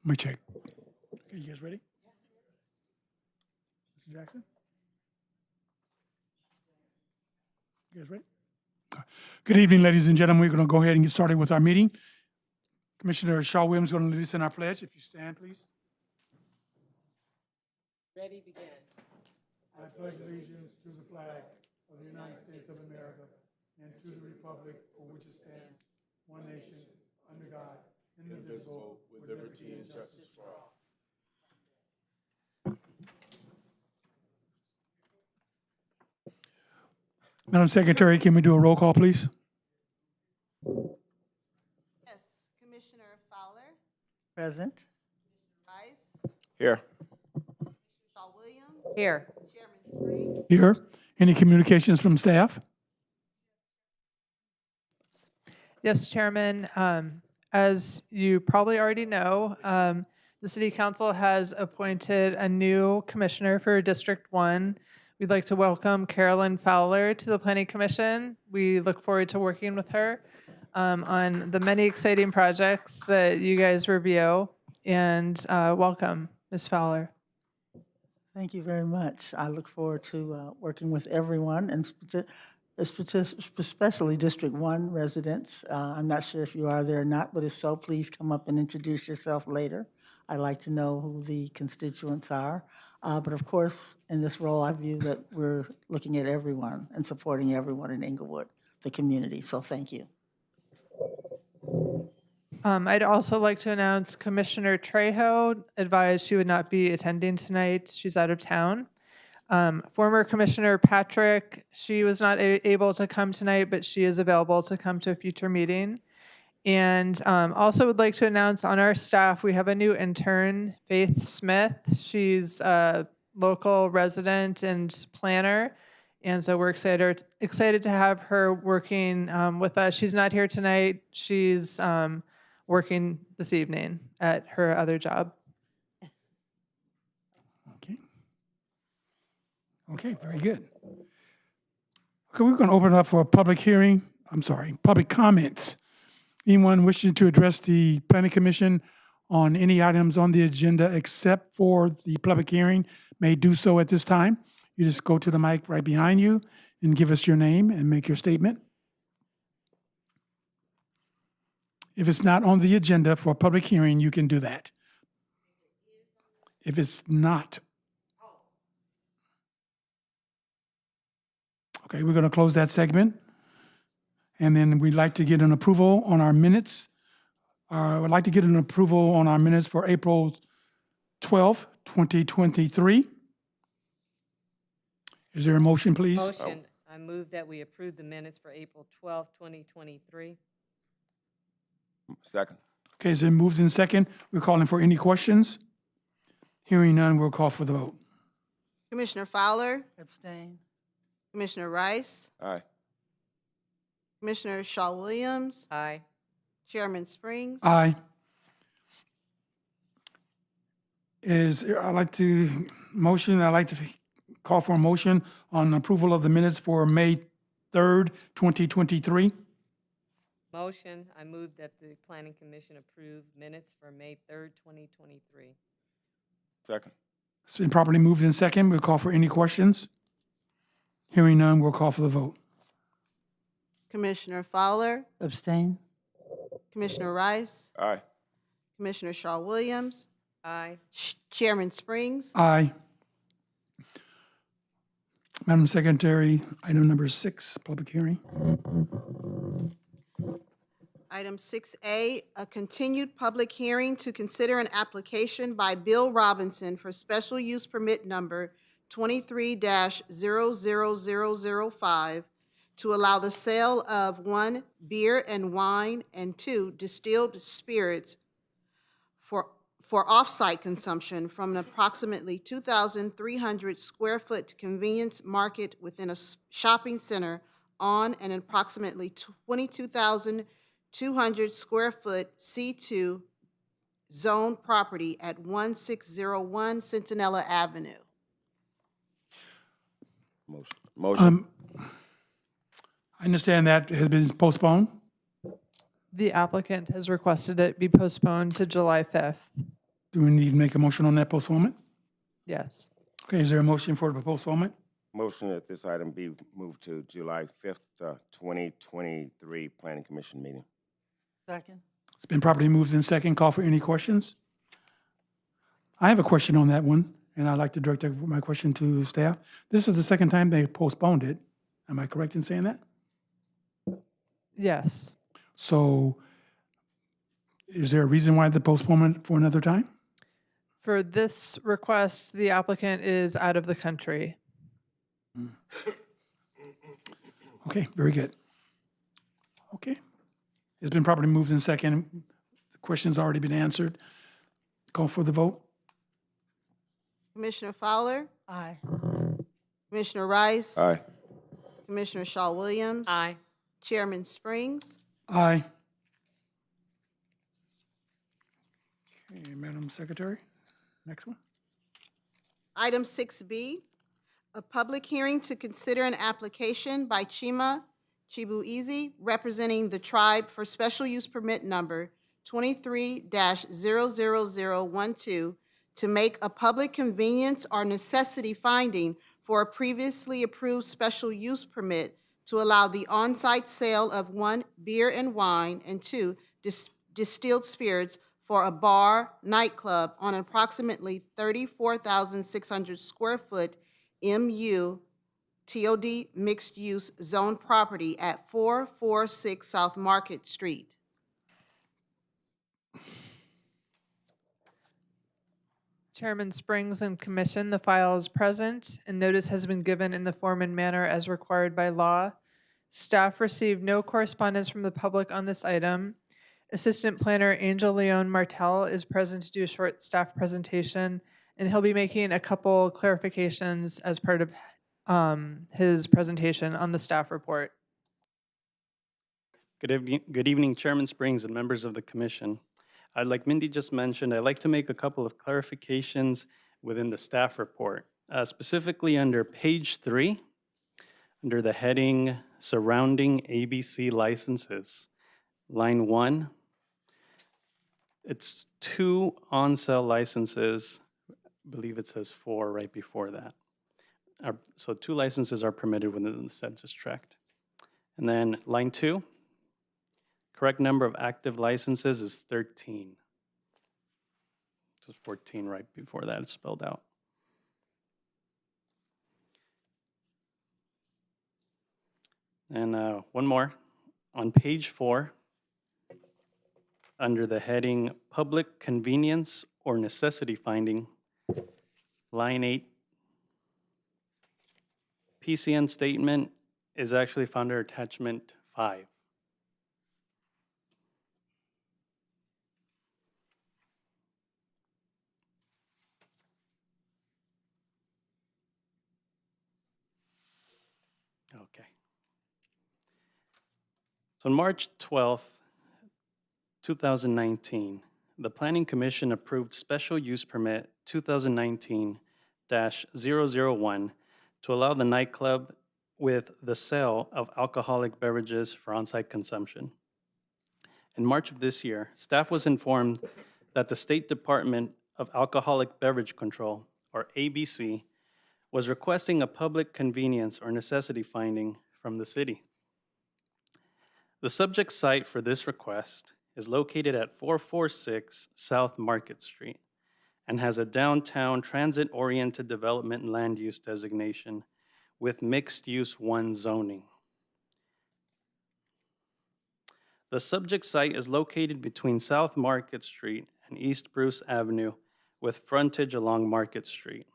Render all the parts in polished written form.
Let me check. Okay, you guys ready? Mr. Jackson? You guys ready? Good evening, ladies and gentlemen. We're going to go ahead and get started with our meeting. Commissioner Shaw Williams is going to lead us in our pledge. If you stand, please. Ready, begin. I pledge allegiance to the flag of the United States of America and to the republic for which it stands, one nation, under God, indivisible, with liberty and justice for all. Madam Secretary, can we do a roll call, please? Yes, Commissioner Fowler, Present. Rice, Here. Shaw Williams, Here. Chairman Springs, Here. Any communications from staff? Yes, Chairman. As you probably already know, the City Council has appointed a new commissioner for District 1. We'd like to welcome Carolyn Fowler to the Planning Commission. We look forward to working with her on the many exciting projects that you guys review. And welcome, Ms. Fowler. Thank you very much. I look forward to working with everyone, and especially District 1 residents. I'm not sure if you are there or not, but if so, please come up and introduce yourself later. I'd like to know who the constituents are. But of course, in this role, I view that we're looking at everyone and supporting everyone in Inglewood, the community. So thank you. I'd also like to announce Commissioner Trejo advised she would not be attending tonight. She's out of town. Former Commissioner Patrick, she was not able to come tonight, but she is available to come to a future meeting. And also would like to announce on our staff, we have a new intern, Faith Smith. She's a local resident and planner. And so we're excited to have her working with us. She's not here tonight. She's working this evening at her other job. Okay. Okay, very good. Okay, we're going to open it up for a public hearing. Public comments. Anyone wishing to address the Planning Commission on any items on the agenda except for the public hearing may do so at this time. You just go to the mic right behind you and give us your name and make your statement. If it's not on the agenda for a public hearing, you can do that. If it's not. Okay, we're going to close that segment. And then we'd like to get an approval on our minutes. I would like to get an approval on our minutes for April 12th, 2023. Is there a motion, please? Motion, I move that we approve the minutes for April 12th, 2023. Second. Okay, is it moved in second? We're calling for any questions? Hearing none, we'll call for the vote. Commissioner Fowler, Abstain. Commissioner Rice, Aye. Commissioner Shaw Williams, Aye. Chairman Springs, Aye. I'd like to call for a motion on approval of the minutes for May 3rd, 2023. Motion, I move that the Planning Commission approve minutes for May 3rd, 2023. Second. It's been properly moved in second. We'll call for any questions. Hearing none, we'll call for the vote. Commissioner Fowler, Abstain. Commissioner Rice, Aye. Commissioner Shaw Williams, Aye. Chairman Springs, Aye. Madam Secretary, item number 6, public hearing. Item 6A, a continued public hearing to consider an application by Bill Robinson for special use permit number 23-00005 to allow the sale of 1, beer and wine, and 2, distilled spirits for off-site consumption from an approximately 2,300 square foot convenience market within a shopping center on an approximately 22,200 square foot C2 zone property at 1601 Centinela Avenue. Motion. I understand that has been postponed. The applicant has requested it be postponed to July 5th. Do we need to make a motion on that postponement? Yes. Okay, is there a motion for the postponement? Motion that this item be moved to July 5th, 2023 Planning Commission meeting. Second? It's been properly moved in second. Call for any questions? I have a question on that one, and I'd like to direct my question to staff. This is the second time they postponed it. Am I correct in saying that? Yes. So is there a reason why the postponement for another time? For this request, the applicant is out of the country. Okay, very good. Okay. It's been properly moved in second. The question's already been answered. Call for the vote. Commissioner Fowler, Aye. Commissioner Rice, Aye. Commissioner Shaw Williams. Aye. Chairman Springs. Aye. Okay, Madam Secretary, next one. Item 6B, a public hearing to consider an application by Chima Chibuizi, representing the tribe for special use permit number 23-00012, to make a public convenience or necessity finding for a previously approved special use permit to allow the on-site sale of 1, beer and wine, and 2, distilled spirits for a bar, nightclub on approximately 34,600 square foot MU TOD mixed-use zone property at 446 South Market Street. Chairman Springs and Commission, the file is present and notice has been given in the form and manner as required by law. Staff received no correspondence from the public on this item. Assistant Planner Angel Leon Martel is present to do a short staff presentation, and he'll be making a couple clarifications as part of his presentation on the staff report. Good evening, Chairman Springs and members of the commission. Like Mindy just mentioned, I'd like to make a couple of clarifications within the staff report, specifically under page 3, under the heading Surrounding ABC Licenses, line 1. It's 2 on-sale licenses. I believe it says 4 right before that. So 2 licenses are permitted within the census tract. And then line 2, correct number of active licenses is 13. It says 14 right before that, it's spelled out. And one more, on page 4, under the heading Public Convenience or Necessity Finding, line 8, PCN statement is actually found under attachment 5. Okay. So on March 12th, 2019, the Planning Commission approved Special Use Permit 2019-001 to allow the nightclub with the sale of alcoholic beverages for on-site consumption. In March of this year, staff was informed that the State Department of Alcoholic Beverage Control, or ABC, was requesting a public convenience or necessity finding from the city. The subject site for this request is located at 446 South Market Street and has a downtown transit-oriented development and land use designation with mixed-use 1 zoning. The subject site is located between South Market Street and East Bruce Avenue with frontage along Market Street.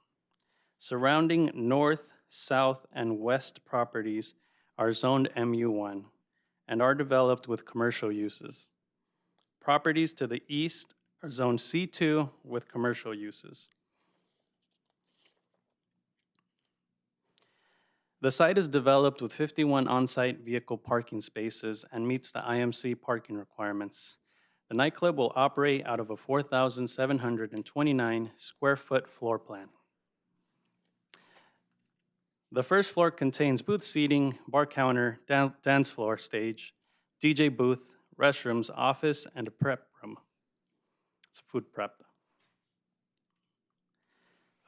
Surrounding north, south, and west properties are zoned MU1 and are developed with commercial uses. Properties to the east are zoned C2 with commercial uses. The site is developed with 51 on-site vehicle parking spaces and meets the IMC parking requirements. The nightclub will operate out of a 4,729 square foot floor plan. The first floor contains booth seating, bar counter, dance floor, stage, DJ booth, restrooms, office, and a prep room. It's food prep.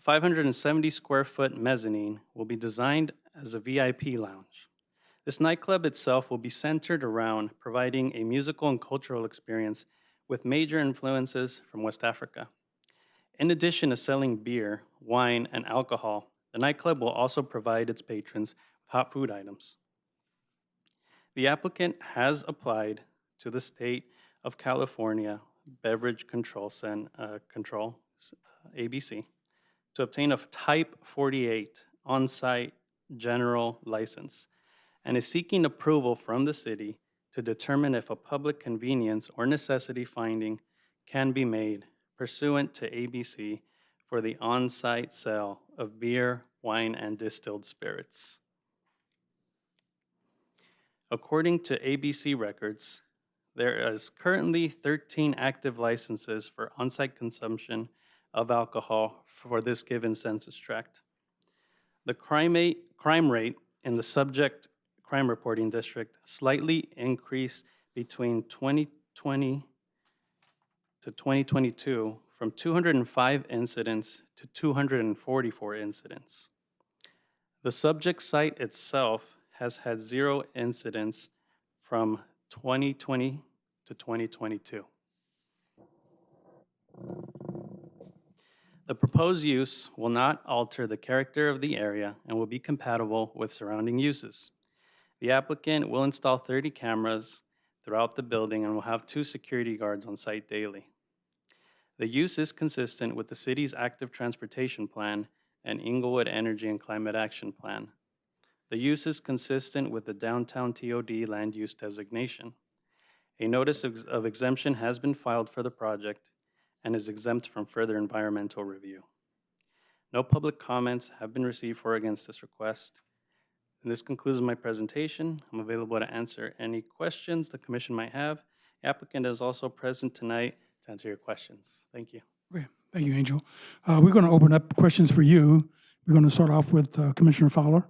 570-square-foot mezzanine will be designed as a VIP lounge. This nightclub itself will be centered around providing a musical and cultural experience with major influences from West Africa. In addition to selling beer, wine, and alcohol, the nightclub will also provide its patrons with hot food items. The applicant has applied to the State of California Beverage Control, ABC, to obtain a Type 48 on-site general license and is seeking approval from the city to determine if a public convenience or necessity finding can be made pursuant to ABC for the on-site sale of beer, wine, and distilled spirits. According to ABC records, there is currently 13 active licenses for on-site consumption of alcohol for this given census tract. The crime rate in the subject crime reporting district slightly increased between 2020 to 2022 from 205 incidents to 244 incidents. The subject site itself has had 0 incidents from 2020 to 2022. The proposed use will not alter the character of the area and will be compatible with surrounding uses. The applicant will install 30 cameras throughout the building and will have 2 security guards on site daily. The use is consistent with the city's active transportation plan and Inglewood Energy and Climate Action Plan. The use is consistent with the downtown TOD land use designation. A notice of exemption has been filed for the project and is exempt from further environmental review. No public comments have been received for or against this request. And this concludes my presentation. I'm available to answer any questions the commission might have. The applicant is also present tonight to answer your questions. Thank you. Okay, thank you, Angel. We're going to open up questions for you. We're going to start off with Commissioner Fowler.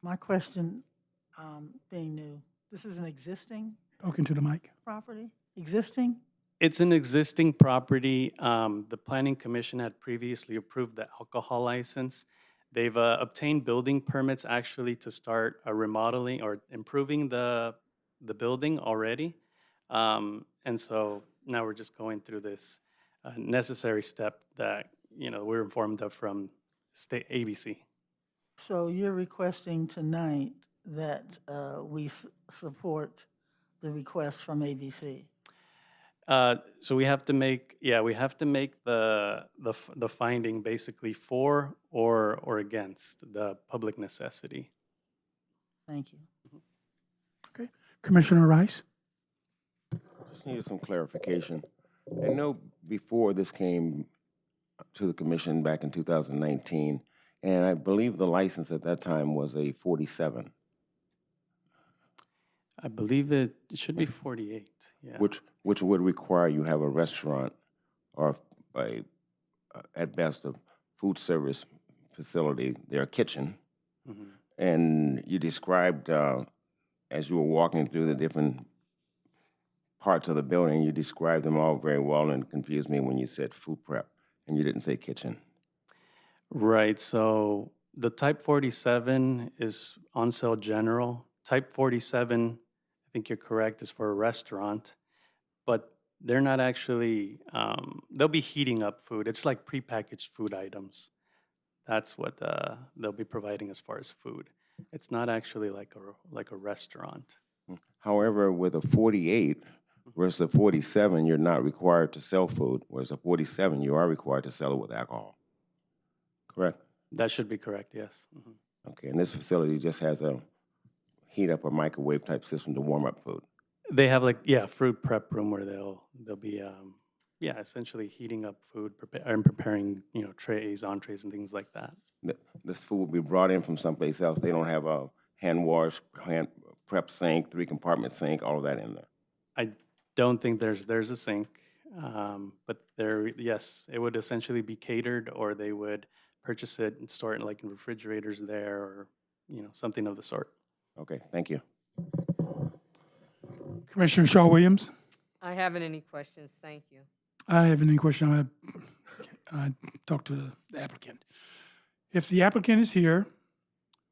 My question, being new, this is an existing Talking to the mic. property? Existing? It's an existing property. The Planning Commission had previously approved the alcohol license. They've obtained building permits actually to start remodeling or improving the building already. And so now we're just going through this necessary step that, we're informed of from state ABC. So you're requesting tonight that we support the request from ABC? So we have to make, the finding basically for or against the public necessity. Thank you. Okay. Commissioner Rice? Just needed some clarification. I know before this came to the commission back in 2019, and I believe the license at that time was a 47, I believe it should be 48, yeah. which would require you have a restaurant or at best a food service facility, their kitchen. Mhm. And you described, as you were walking through the different parts of the building, you described them all very well and confused me when you said food prep and you didn't say kitchen. Right, so the Type 47 is on sale general. Type 47, I think you're correct, is for a restaurant, but they're not actually, they'll be heating up food. It's like prepackaged food items. That's what they'll be providing as far as food. It's not actually like a restaurant. However, with a 48 versus a 47, you're not required to sell food, whereas a 47, you are required to sell it with alcohol. Correct? That should be correct, yes. Mhm. Okay, and this facility just has a heat up or microwave type system to warm up food. They have fruit prep room where they'll be essentially heating up food and preparing trays, entrees, and things like that. This food will be brought in from someplace else. They don't have a hand wash, hand prep sink, 3-compartment sink, all of that in there. I don't think there's a sink, but yes, it would essentially be catered, or they would purchase it and store it in refrigerators there, or something of the sort. Okay, thank you. Commissioner Shaw Williams? I haven't any questions, thank you. I have any question. I'm going to talk to the applicant. If the applicant is here,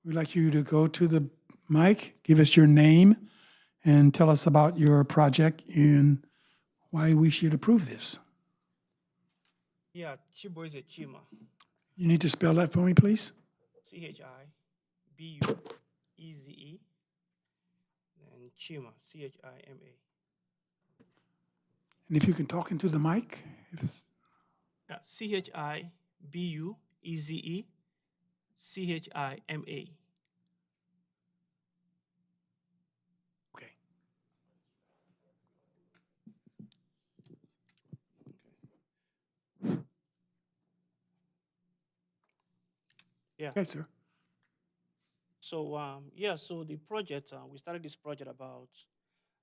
we'd like you to go to the mic, give us your name, and tell us about your project and why we should approve this. Yeah, Chiboeze Chima, You need to spell that for me, please. Chibueze, and Chima, Chima. And if you can talk into the mic. Yeah, Chibueze, Chima. Okay. Yeah. Okay, sir. So so the project, we started this project about,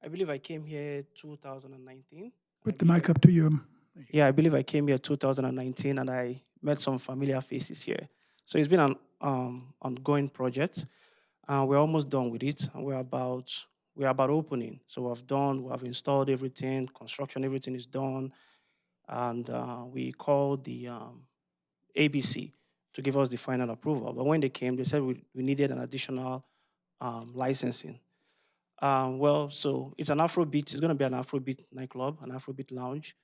I believe I came here 2019. Put the mic up to you. Yeah, I believe I came here 2019 and I met some familiar faces here. So it's been an ongoing project. We're almost done with it, and we're about opening. So we have installed everything, construction, everything is done, and we called the ABC to give us the final approval. But when they came, they said we needed an additional licensing. So it's an Afrobeat. It's going to be an Afrobeat nightclub, an Afrobeat lounge.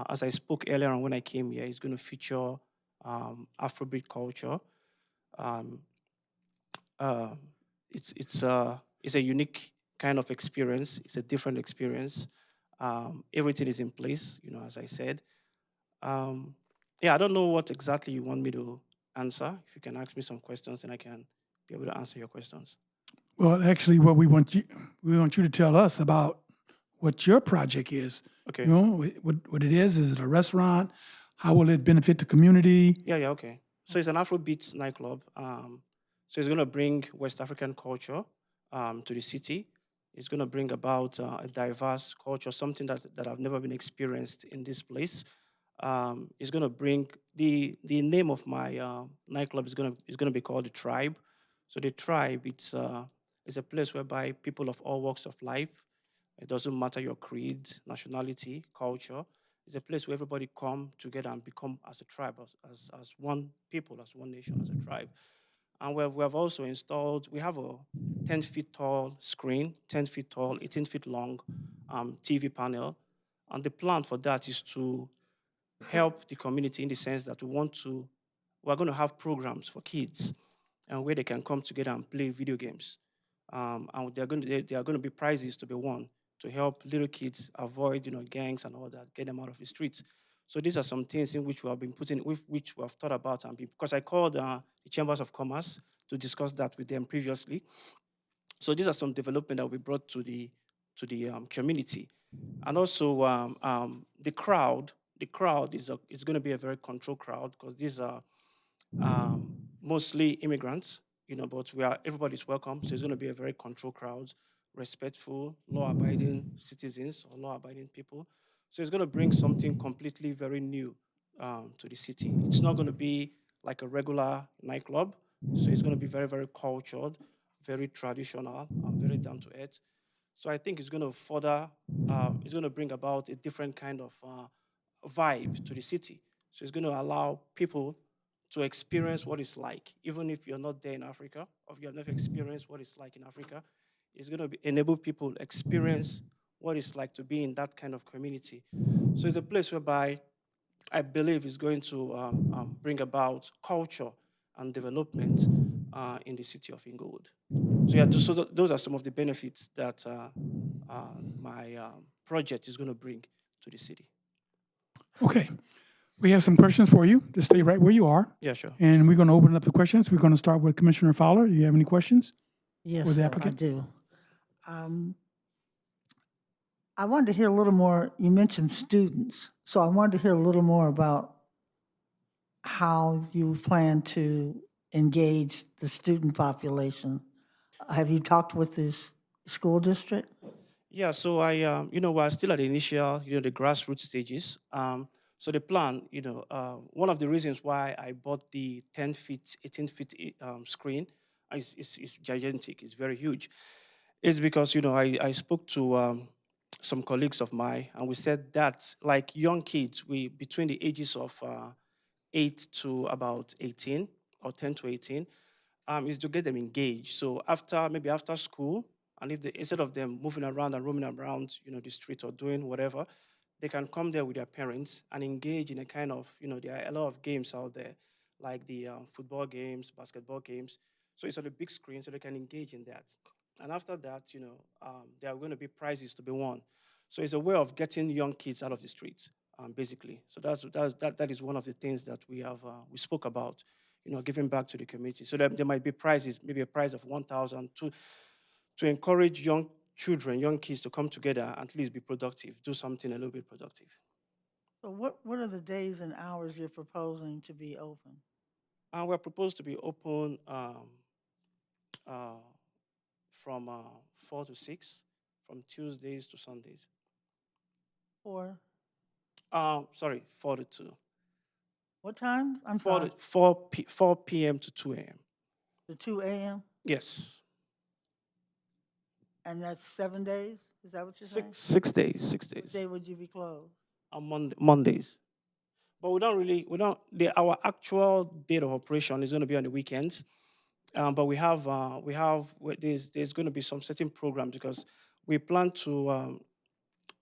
As I spoke earlier on when I came here, it's going to feature Afrobeat culture. Um, uh, it's a unique kind of experience. It's a different experience. Everything is in place, as I said. Yeah, I don't know what exactly you want me to answer. If you can ask me some questions, then I can be able to answer your questions. Well, actually, what we want you to tell us about what your project is. Okay. You know, what it is. Is it a restaurant? How will it benefit the community? Yeah, okay. So it's an Afrobeat nightclub. So it's going to bring West African culture to the city. It's going to bring about a diverse culture, something that I've never been experienced in this place. It's going to bring the name of my nightclub is going to be called the Tribe. So the Tribe, it's a place whereby people of all walks of life. It doesn't matter your creed, nationality, culture. It's a place where everybody come together and become as a tribe, as one people, as one nation, as a tribe. And we have also installed, we have a 10 feet tall screen, 10 feet tall, 18 feet long TV panel. And the plan for that is to help the community in the sense that we're going to have programs for kids and where they can come together and play video games. And there are going to be prizes to be won to help little kids avoid, gangs and all that, get them out of the streets. So these are some things in which we have been which we have thought about, and because I called the Chambers of Commerce to discuss that with them previously. So these are some development that we brought to the community, and also the crowd. The crowd is going to be a very controlled crowd because these are mostly immigrants, but everybody's welcome. So it's going to be a very controlled crowd, respectful, law-abiding citizens or law-abiding people. So it's going to bring something completely very new to the city. It's not going to be like a regular nightclub. So it's going to be very, very cultured, very traditional, very down to earth. So I think it's going to it's going to bring about a different kind of vibe to the city. So it's going to allow people to experience what it's like, even if you're not there in Africa, or if you have never experienced what it's like in Africa. It's going to enable people to experience what it's like to be in that kind of community. So it's a place whereby I believe is going to bring about culture and development in the city of Inglewood. So yeah, those are some of the benefits that my project is going to bring to the city. Okay. We have some questions for you. Just stay right where you are. Yeah, sure. And we're going to open up the questions. We're going to start with Commissioner Fowler. Do you have any questions? Yes, For the sir, I applicant? do. I wanted to hear a little more, you mentioned students, so I wanted to hear a little more about how you plan to engage the student population. Have you talked with this school district? Yeah, so we're still at the initial, the grassroots stages. So the plan, one of the reasons why I bought the 10 feet, 18 feet screen is gigantic, it's very huge. It's because, I spoke to some colleagues of mine, and we said that like young kids, we between the ages of 8 to about 18 or 10 to 18, is to get them engaged. So maybe after school, and if they, instead of them moving around and roaming around, the street or doing whatever, they can come there with their parents and engage in a kind of, there are a lot of games out there, like the football games, basketball games. So it's on a big screen, so they can engage in that. And after that, there are going to be prizes to be won. So it's a way of getting young kids out of the streets, basically. So that is one of the things that we spoke about, giving back to the community. So there might be prizes, maybe a prize of 1,000 to encourage young children, young kids to come together, at least be productive, do something a little bit productive. So what are the days and hours you're proposing to be open? And we're proposed to be open uh, from 4 to 6, from Tuesdays to Sundays. Or Sorry, 4 to 2. what times? I'm 4, sorry, 4 p.m. to 2 a.m. to 2 a.m.? Yes. And that's 7 days? Is that what you're saying? 6 days, 6 What days. day would you be closed? On Mondays. But our actual date of operation is going to be on the weekends. But there's going to be some certain programs because we plan to,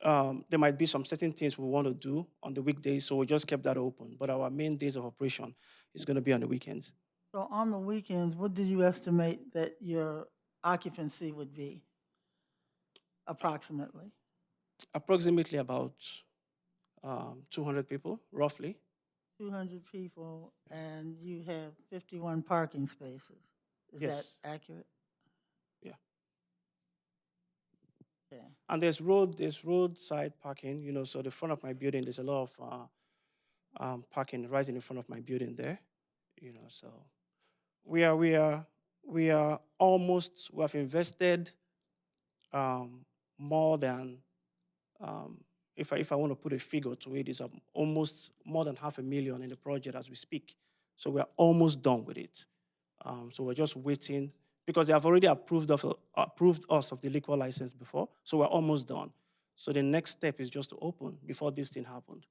there might be some certain things we want to do on the weekdays, so we just kept that open. But our main days of operation is going to be on the weekends. So on the weekends, what do you estimate that your occupancy would be approximately? Approximately about 200 people, roughly. 200 people, and you have 51 parking spaces. Is that Yes. accurate? Yeah. Okay. And there's roadside parking, so the front of my building, there's a lot of parking right in the front of my building there, so we have invested more than, if I want to put a figure to it, is almost more than $500,000 in the project as we speak. So we're almost done with it. So we're just waiting because they have already approved us of the liquor license before. So we're almost done. So the next step is just to open before this thing happened.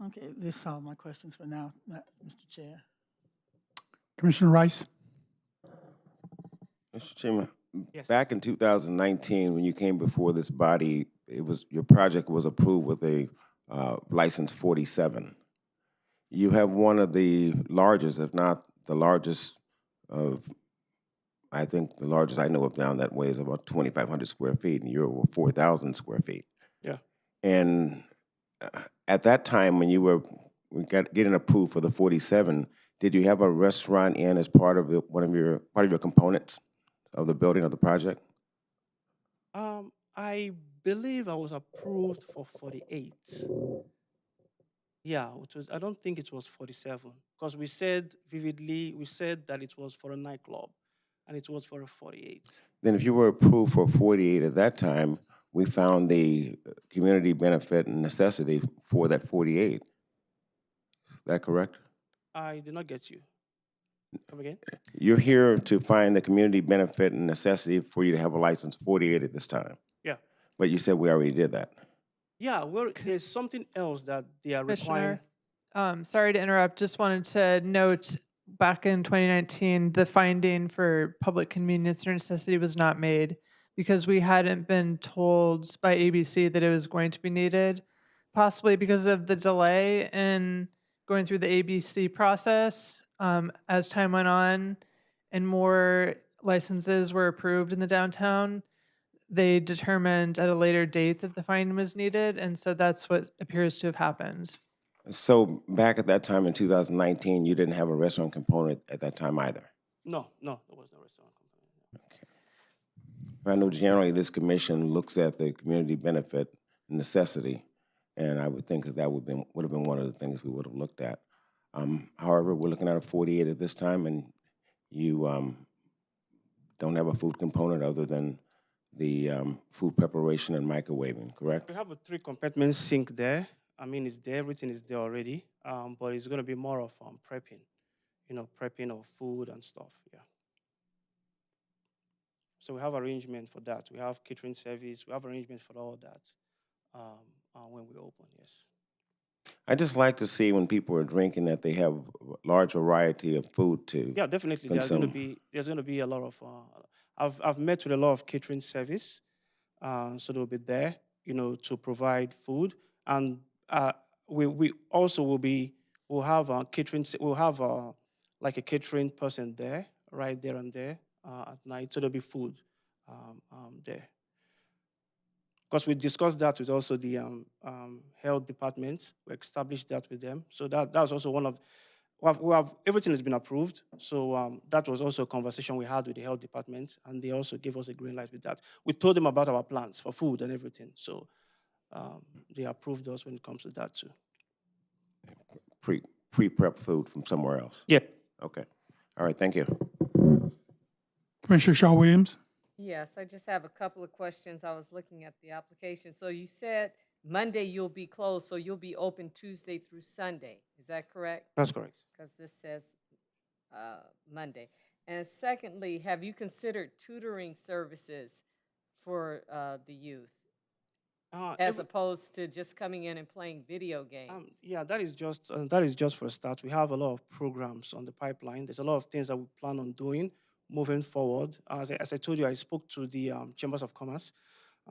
Okay, this is all my questions for now, Mr. Chair. Commissioner Rice? Mr. Chairman, Yes. back in 2019, when you came before this body, your project was approved with a license 47. You have one of the largest, if not the largest, I think the largest I know of down that way is about 2,500 square feet, and you're over 4,000 square feet. Yeah. And at that time, when you were getting approved for the 47, did you have a restaurant in as part of part of your components of the building of the project? I believe I was approved for 48. Yeah, I don't think it was 47 because we said that it was for a nightclub and it was for a 48. Then if you were approved for 48 at that time, we found the community benefit and necessity for that 48. Is that correct? I did not get you. Come again? You're here to find the community benefit and necessity for you to have a license 48 at this time. Yeah. But you said we already did that. Yeah, well, there's something else that they are requiring. Commissioner, sorry to interrupt. Just wanted to note back in 2019, the finding for public convenience or necessity was not made because we hadn't been told by ABC that it was going to be needed, possibly because of the delay in going through the ABC process. As time went on and more licenses were approved in the downtown, they determined at a later date that the finding was needed, and so that's what appears to have happened. So back at that time in 2019, you didn't have a restaurant component at that time either. No, there was no restaurant component. I know generally this commission looks at the community benefit and necessity, and I would think that would have been one of the things we would have looked at. However, we're looking at a 48 at this time, and you don't have a food component other than the food preparation and microwaving, correct? We have a 3-compartment sink there. I mean, it's there, everything is there already, but it's going to be more of prepping, prepping of food and stuff, yeah. So we have arrangement for that. We have catering service. We have arrangement for all that when we open, yes. I just like to see when people are drinking that they have a large variety of food to Yeah, definitely. consume. There's going to be a lot of. I've met with a lot of catering service, so they'll be there, to provide food, and we also we'll have catering. We'll have like a catering person there, right there and there at night, so there'll be food there. Because we discussed that with also the health department. We established that with them. So that's also one of, everything has been approved. So that was also a conversation we had with the health department, and they also gave us a green light with that. We told them about our plans for food and everything. So they approved us when it comes to that too. Pre-prep food from somewhere else. Yep. Okay. All right, thank you. Commissioner Shaw Williams? Yes, I just have a couple of questions. I was looking at the application. So you said Monday you'll be closed, so you'll be open Tuesday through Sunday. Is that correct? That's correct. Because this says Monday. And secondly, have you considered tutoring services for the youth as opposed to just coming in and playing video games? Yeah, that is just for a start. We have a lot of programs on the pipeline. There's a lot of things that we plan on doing moving forward. As I told you, I spoke to the Chambers of Commerce.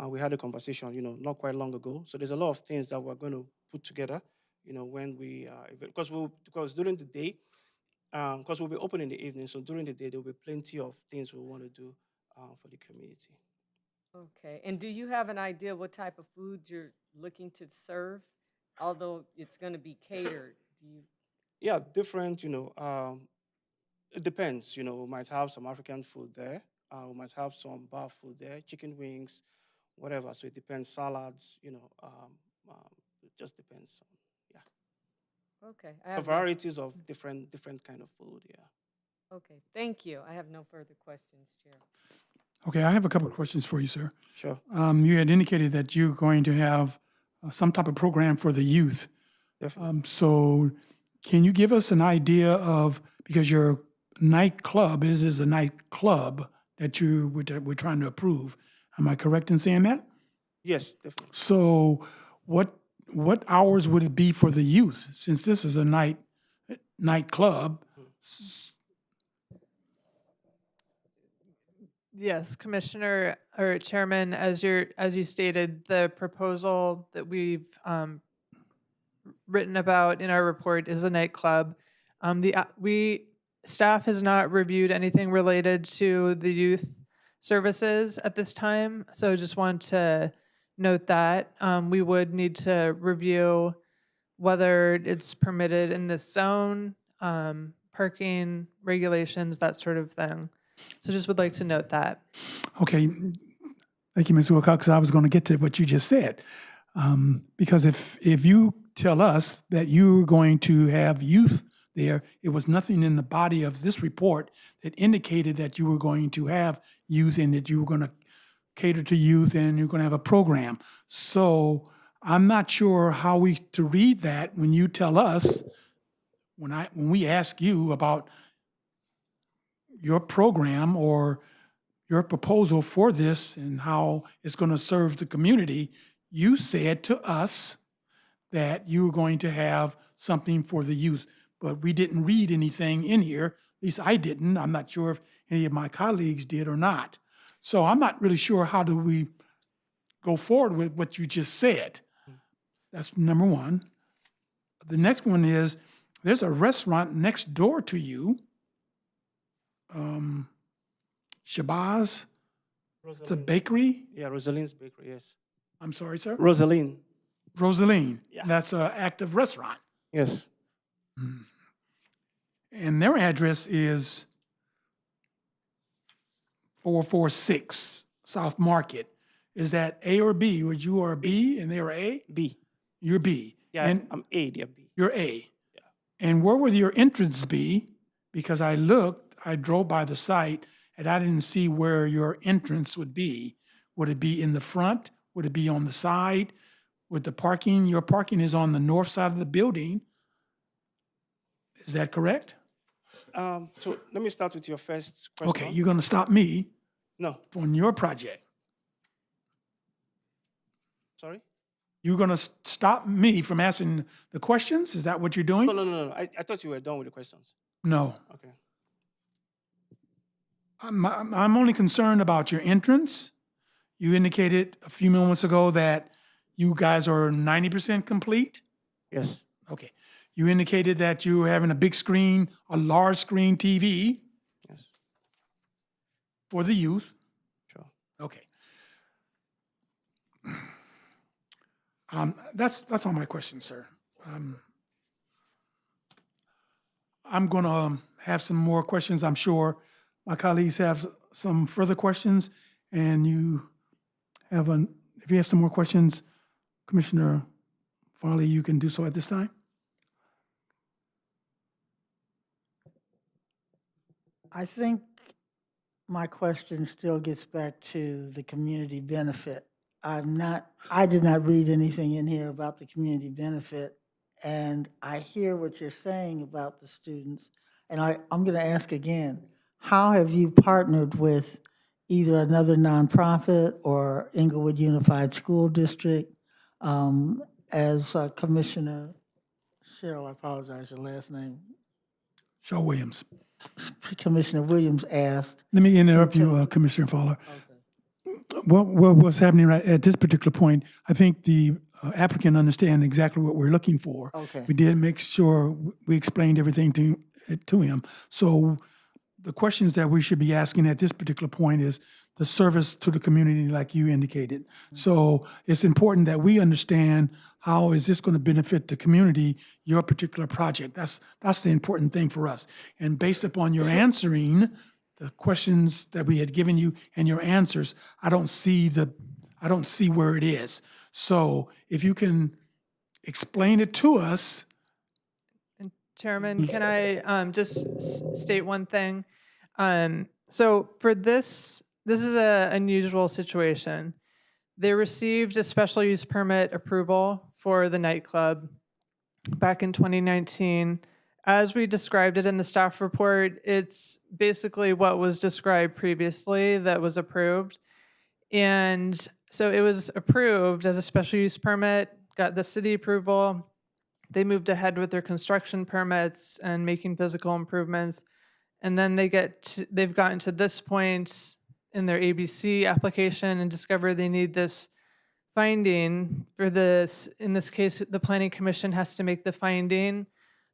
We had a conversation, not quite long ago. So there's a lot of things that we're going to put together, when we because during the day, because we'll be open in the evening. So during the day, there will be plenty of things we want to do for the community. Okay. And do you have an idea what type of food you're looking to serve? Although it's going to be catered, do you? Yeah, different, it depends, we might have some African food there. We might have some bar food there, chicken wings, whatever. So it depends, salads, it just depends. Yeah. Okay. The varieties of different kind of food, yeah. Okay. Thank you. I have no further questions, Chair. Okay, I have a couple of questions for you, sir. Sure. You had indicated that you're going to have some type of program for the youth. Definitely. So can you give us an idea of, because your nightclub is a nightclub that we're trying to approve. Am I correct in saying that? Yes, definitely. So what hours would it be for the youth, since this is a nightclub? Yes, Commissioner or Chairman, as you stated, the proposal that we've written about in our report is a nightclub. Staff has not reviewed anything related to the youth services at this time, so just want to note that. We would need to review whether it's permitted in this zone, parking regulations, that sort of thing. So just would like to note that. Okay, thank you, Ms. Wilcox. I was going to get to what you just said. Because if you tell us that you're going to have youth there, it was nothing in the body of this report that indicated that you were going to have youth and that you were going to cater to youth and you're going to have a program. So I'm not sure how we to read that when you tell us, when we ask you about your program or your proposal for this and how it's going to serve the community, you said to us that you were going to have something for the youth. But we didn't read anything in here, at least I didn't. I'm not sure if any of my colleagues did or not. So I'm not really sure how do we go forward with what you just said. That's number one. The next one is, there's a restaurant next door to you, Shabazz. It's a bakery. Yeah, Rosalind's Bakery, yes. I'm sorry, sir? Rosalind. Rosaline. Yeah. That's an active restaurant. Yes. And their address is 446 South Market. Is that A or B? Would you are a B and they are A? B. You're B. Yeah, And I'm A, they're B. you're A. And where would your entrance be? Because I drove by the site, and I didn't see where your entrance would be. Would it be in the front? Would it be on the side? With the parking, your parking is on the north side of the building. Is that correct? So let me start with your first question. Okay, you're going to stop me. No, on your project? sorry? You're going to stop me from asking the questions? Is that what you're doing? No. I thought you were done with the questions. No. Okay. I'm only concerned about your entrance. You indicated a few moments ago that you guys are 90% complete. Yes. Okay. You indicated that you were having a big screen, a large screen TV Yes. for the youth. Sure. Okay. That's all my questions, sir. I'm going to have some more questions, I'm sure. My colleagues have some further questions, and if you have some more questions, Commissioner Farley, you can do so at this time. I think my question still gets back to the community benefit. I did not read anything in here about the community benefit, and I hear what you're saying about the students. And I'm going to ask again, how have you partnered with either another nonprofit or Inglewood Unified School District as Commissioner Cheryl, I apologize, your last name, Shaw Williams. Commissioner Williams asked. Let me interrupt you, Commissioner Fowler. What's happening right at this particular point, I think the applicant understands exactly what we're looking for. Okay. We did make sure we explained everything to him. So the questions that we should be asking at this particular point is the service to the community, like you indicated. So it's important that we understand how is this going to benefit the community, your particular project. That's the important thing for us. And based upon your answering the questions that we had given you and your answers, I don't see where it is. So if you can explain it to us. Chairman, can I just state one thing? So for this is an unusual situation. They received a special use permit approval for the nightclub back in 2019. As we described it in the staff report, it's basically what was described previously that was approved. And so it was approved as a special use permit, got the city approval. They moved ahead with their construction permits and making physical improvements. And then they've gotten to this point in their ABC application and discover they need this finding for this. In this case, the Planning Commission has to make the finding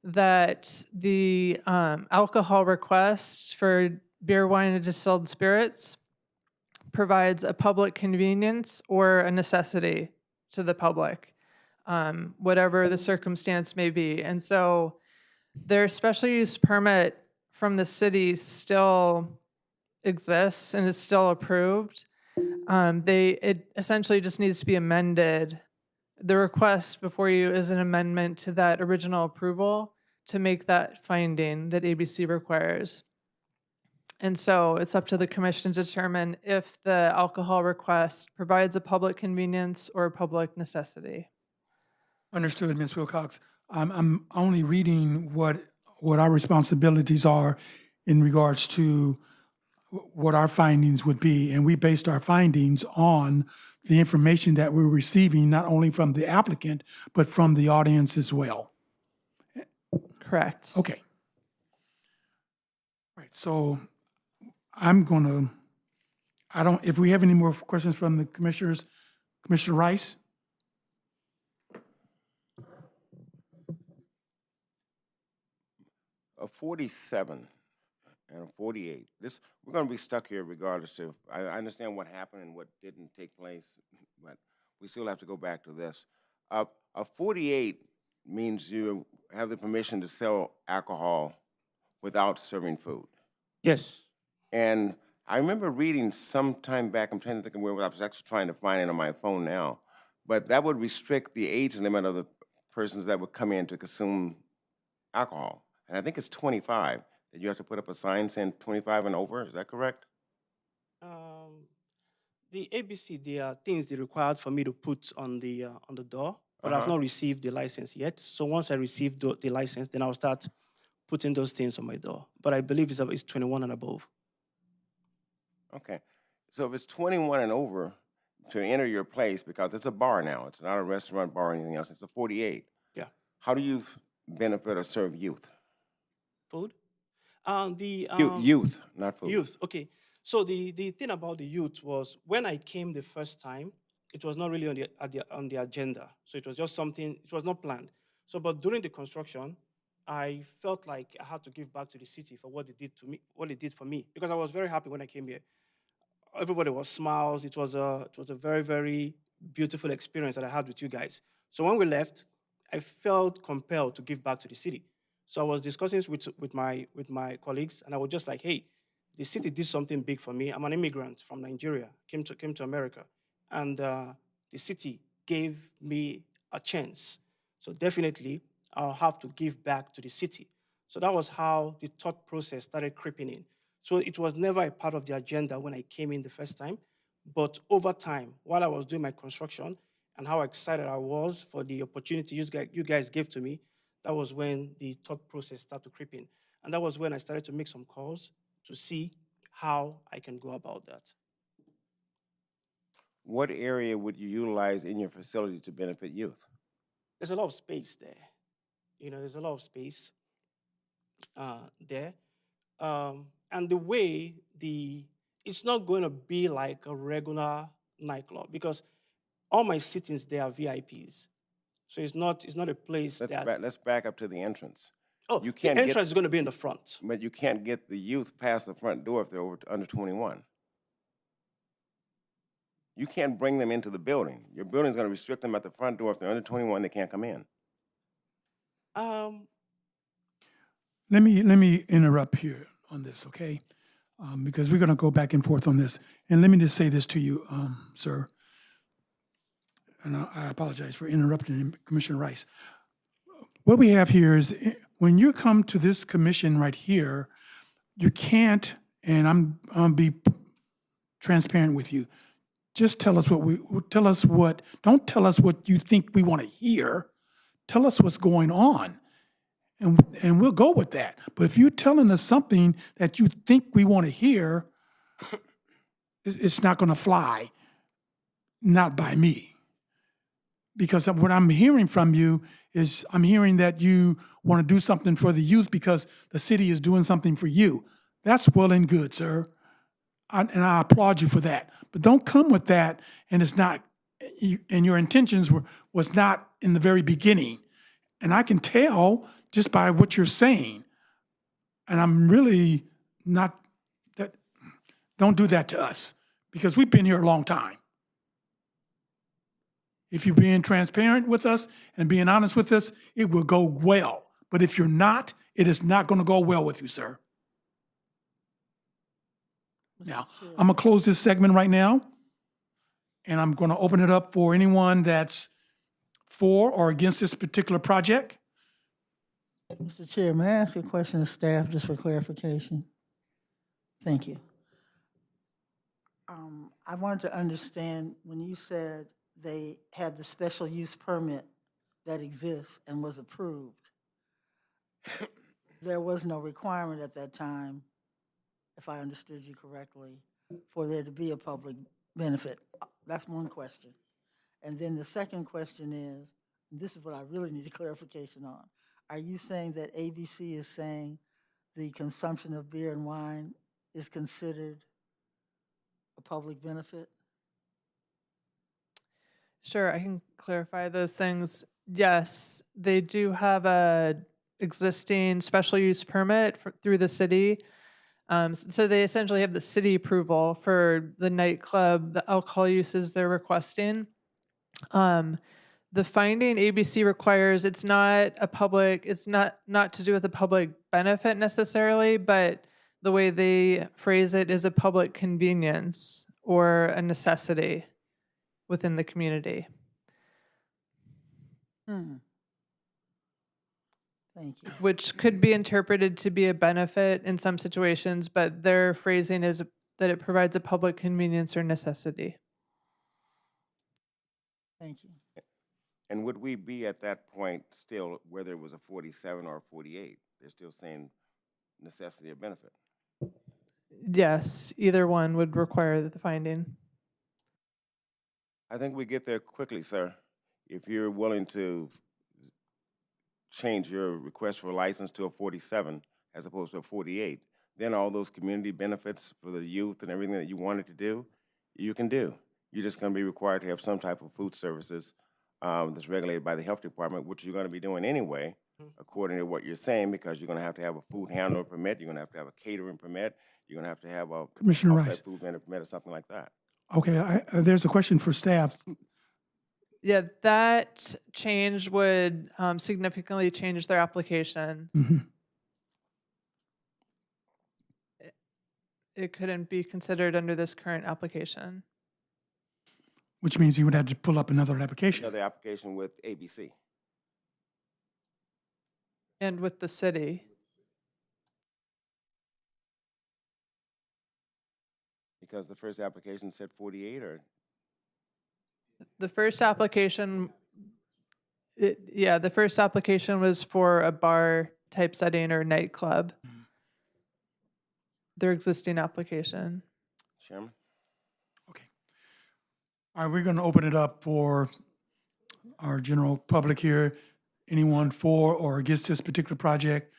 that the alcohol request for beer, wine, and distilled spirits provides a public convenience or a necessity to the public, whatever the circumstance may be. And so their special use permit from the city still exists and is still approved. It essentially just needs to be amended. The request before you is an amendment to that original approval to make that finding that ABC requires. And so it's up to the commission to determine if the alcohol request provides a public convenience or a public necessity. Understood, Ms. Wilcox. I'm only reading what our responsibilities are in regards to what our findings would be. And we based our findings on the information that we're receiving, not only from the applicant, but from the audience as well. Correct. Okay. All right, so if we have any more questions from the commissioners, Commissioner Rice? A 47 and a 48. We're going to be stuck here regardless of, I understand what happened and what didn't take place, but we still have to go back to this. A 48 means you have the permission to sell alcohol without serving food. Yes. And I remember reading some time back, I'm trying to think of where I was actually trying to find it on my phone now, but that would restrict the age limit of the persons that would come in to consume alcohol. And I think it's 25, that you have to put up a sign saying 25 and over, is that correct? The ABC, there are things they required for me to put on the door, but I've not received the license yet. So once I receive the license, then I'll start putting those things on my door. But I believe it's 21 and above. Okay. So if it's 21 and over to enter your place, because it's a bar now, it's not a restaurant, bar, or anything else, it's a 48. Yeah. How do you benefit or serve youth? Food. Youth, not food. Youth. Okay. So the thing about the youth was when I came the first time, it was not really on the agenda. So it was just something. It was not planned. So, but during the construction, I felt like I had to give back to the city for what they did to me, what they did for me, because I was very happy when I came here. Everybody was smiles. It was a very, very beautiful experience that I had with you guys. So when we left, I felt compelled to give back to the city. So I was discussing with my colleagues, and I was just like, hey, the city did something big for me. I'm an immigrant from Nigeria, came to America, and the city gave me a chance. So definitely, I'll have to give back to the city. So that was how the thought process started creeping in. So it was never a part of the agenda when I came in the first time. But over time, while I was doing my construction and how excited I was for the opportunity you guys gave to me, that was when the thought process started to creep in. And that was when I started to make some calls to see how I can go about that. What area would you utilize in your facility to benefit youth? There's a lot of space there. There's a lot of space there. And the way it's not going to be like a regular nightclub because all my sittings there are VIPs. So it's not a place Let's back up to the entrance. Oh, You the can't entrance is going to be in the front. But you can't get the youth past the front door if they're under 21. You can't bring them into the building. Your building's going to restrict them at the front door. If they're under 21, they can't come in. Let me interrupt here on this, okay? Because we're going to go back and forth on this. And let me just say this to you, sir. And I apologize for interrupting Commissioner Rice. What we have here is when you come to this commission right here, you can't, and I'm going to be transparent with you. Just tell us don't tell us what you think we want to hear. Tell us what's going on. And we'll go with that. But if you're telling us something that you think we want to hear, it's not going to fly. Not by me. Because what I'm hearing from you is I'm hearing that you want to do something for the youth because the city is doing something for you. That's well and good, sir. And I applaud you for that. But don't come with that and it's not, and your intentions was not in the very beginning. And I can tell just by what you're saying. And I'm really not, don't do that to us because we've been here a long time. If you're being transparent with us and being honest with us, it will go well. But if you're not, it is not going to go well with you, sir. Now, I'm going to close this segment right now, and I'm going to open it up for anyone that's for or against this particular project. Mr. Chair, may I ask a question of staff just for clarification? Thank you. I wanted to understand when you said they had the special use permit that exists and was approved, there was no requirement at that time, if I understood you correctly, for there to be a public benefit. That's one question. And then the second question is, and this is what I really need a clarification on. Are you saying that ABC is saying the consumption of beer and wine is considered a public benefit? Sure, I can clarify those things. Yes, they do have a existing special use permit through the city. So they essentially have the city approval for the nightclub, the alcohol uses they're requesting. The finding ABC requires, it's not to do with a public benefit necessarily, but the way they phrase it is a public convenience or a necessity within the community. Thank you. Which could be interpreted to be a benefit in some situations, but their phrasing is that it provides a public convenience or necessity. Thank you. And would we be at that point still, whether it was a 47 or a 48, they're still saying necessity or benefit? Yes, either one would require the finding. I think we get there quickly, sir. If you're willing to change your request for a license to a 47 as opposed to a 48, then all those community benefits for the youth and everything that you wanted to do, you can do. You're just going to be required to have some type of food services that's regulated by the health department, which you're going to be doing anyway, according to what you're saying, because you're going to have a food handler permit, you're going to have a catering permit, you're going to have a Commissioner outside Rice. food vendor permit or something like that. Okay, there's a question for staff. Yeah, that change would significantly change their application. Mhm. It couldn't be considered under this current application. Which means you would have to pull up another application. Another application with ABC. And with the city. Because the first application said 48, or The first application, the first application was for a bar type setting or nightclub. Their existing application. Chairman? Okay. All right, we're going to open it up for our general public here. Anyone for or against this particular project,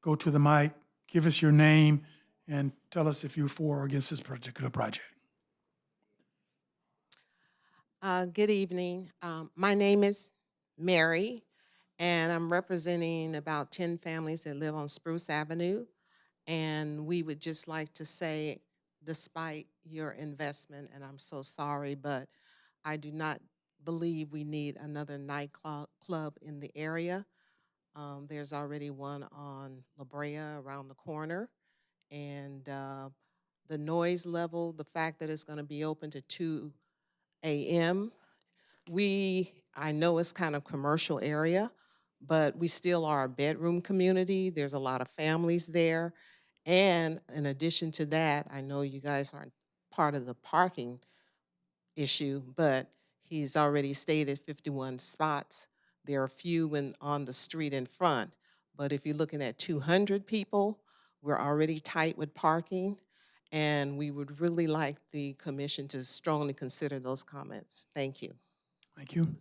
go to the mic, give us your name, and tell us if you're for or against this particular project. Good evening. My name is Mary, and I'm representing about 10 families that live on Spruce Avenue. And we would just like to say, despite your investment, and I'm so sorry, but I do not believe we need another nightclub in the area. There's already one on La Brea around the corner. And the noise level, the fact that it's going to be open to 2 a.m., I know it's kind of commercial area, but we still are a bedroom community. There's a lot of families there. And in addition to that, I know you guys aren't part of the parking issue, but he's already stated 51 spots. There are a few on the street in front, but if you're looking at 200 people, we're already tight with parking, and we would really like the commission to strongly consider those comments. Thank you. Thank you.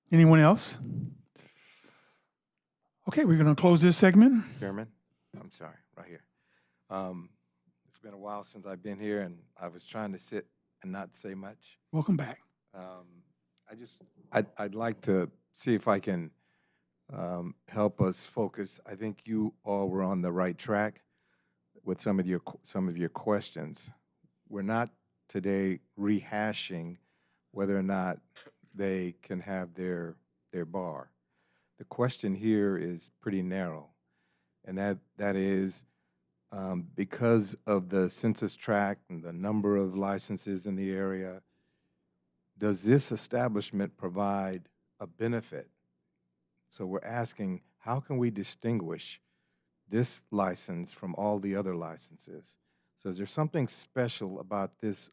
Anyone else? Okay, we're going to close this segment. Chairman, I'm sorry, right here. It's been a while since I've been here, and I was trying to sit and not say much. Welcome back. I'd like to see if I can help us focus. I think you all were on the right track with some of your questions. We're not today rehashing whether or not they can have their bar. The question here is pretty narrow, and that is because of the census tract and the number of licenses in the area, does this establishment provide a benefit? So we're asking, how can we distinguish this license from all the other licenses? So is there something special about this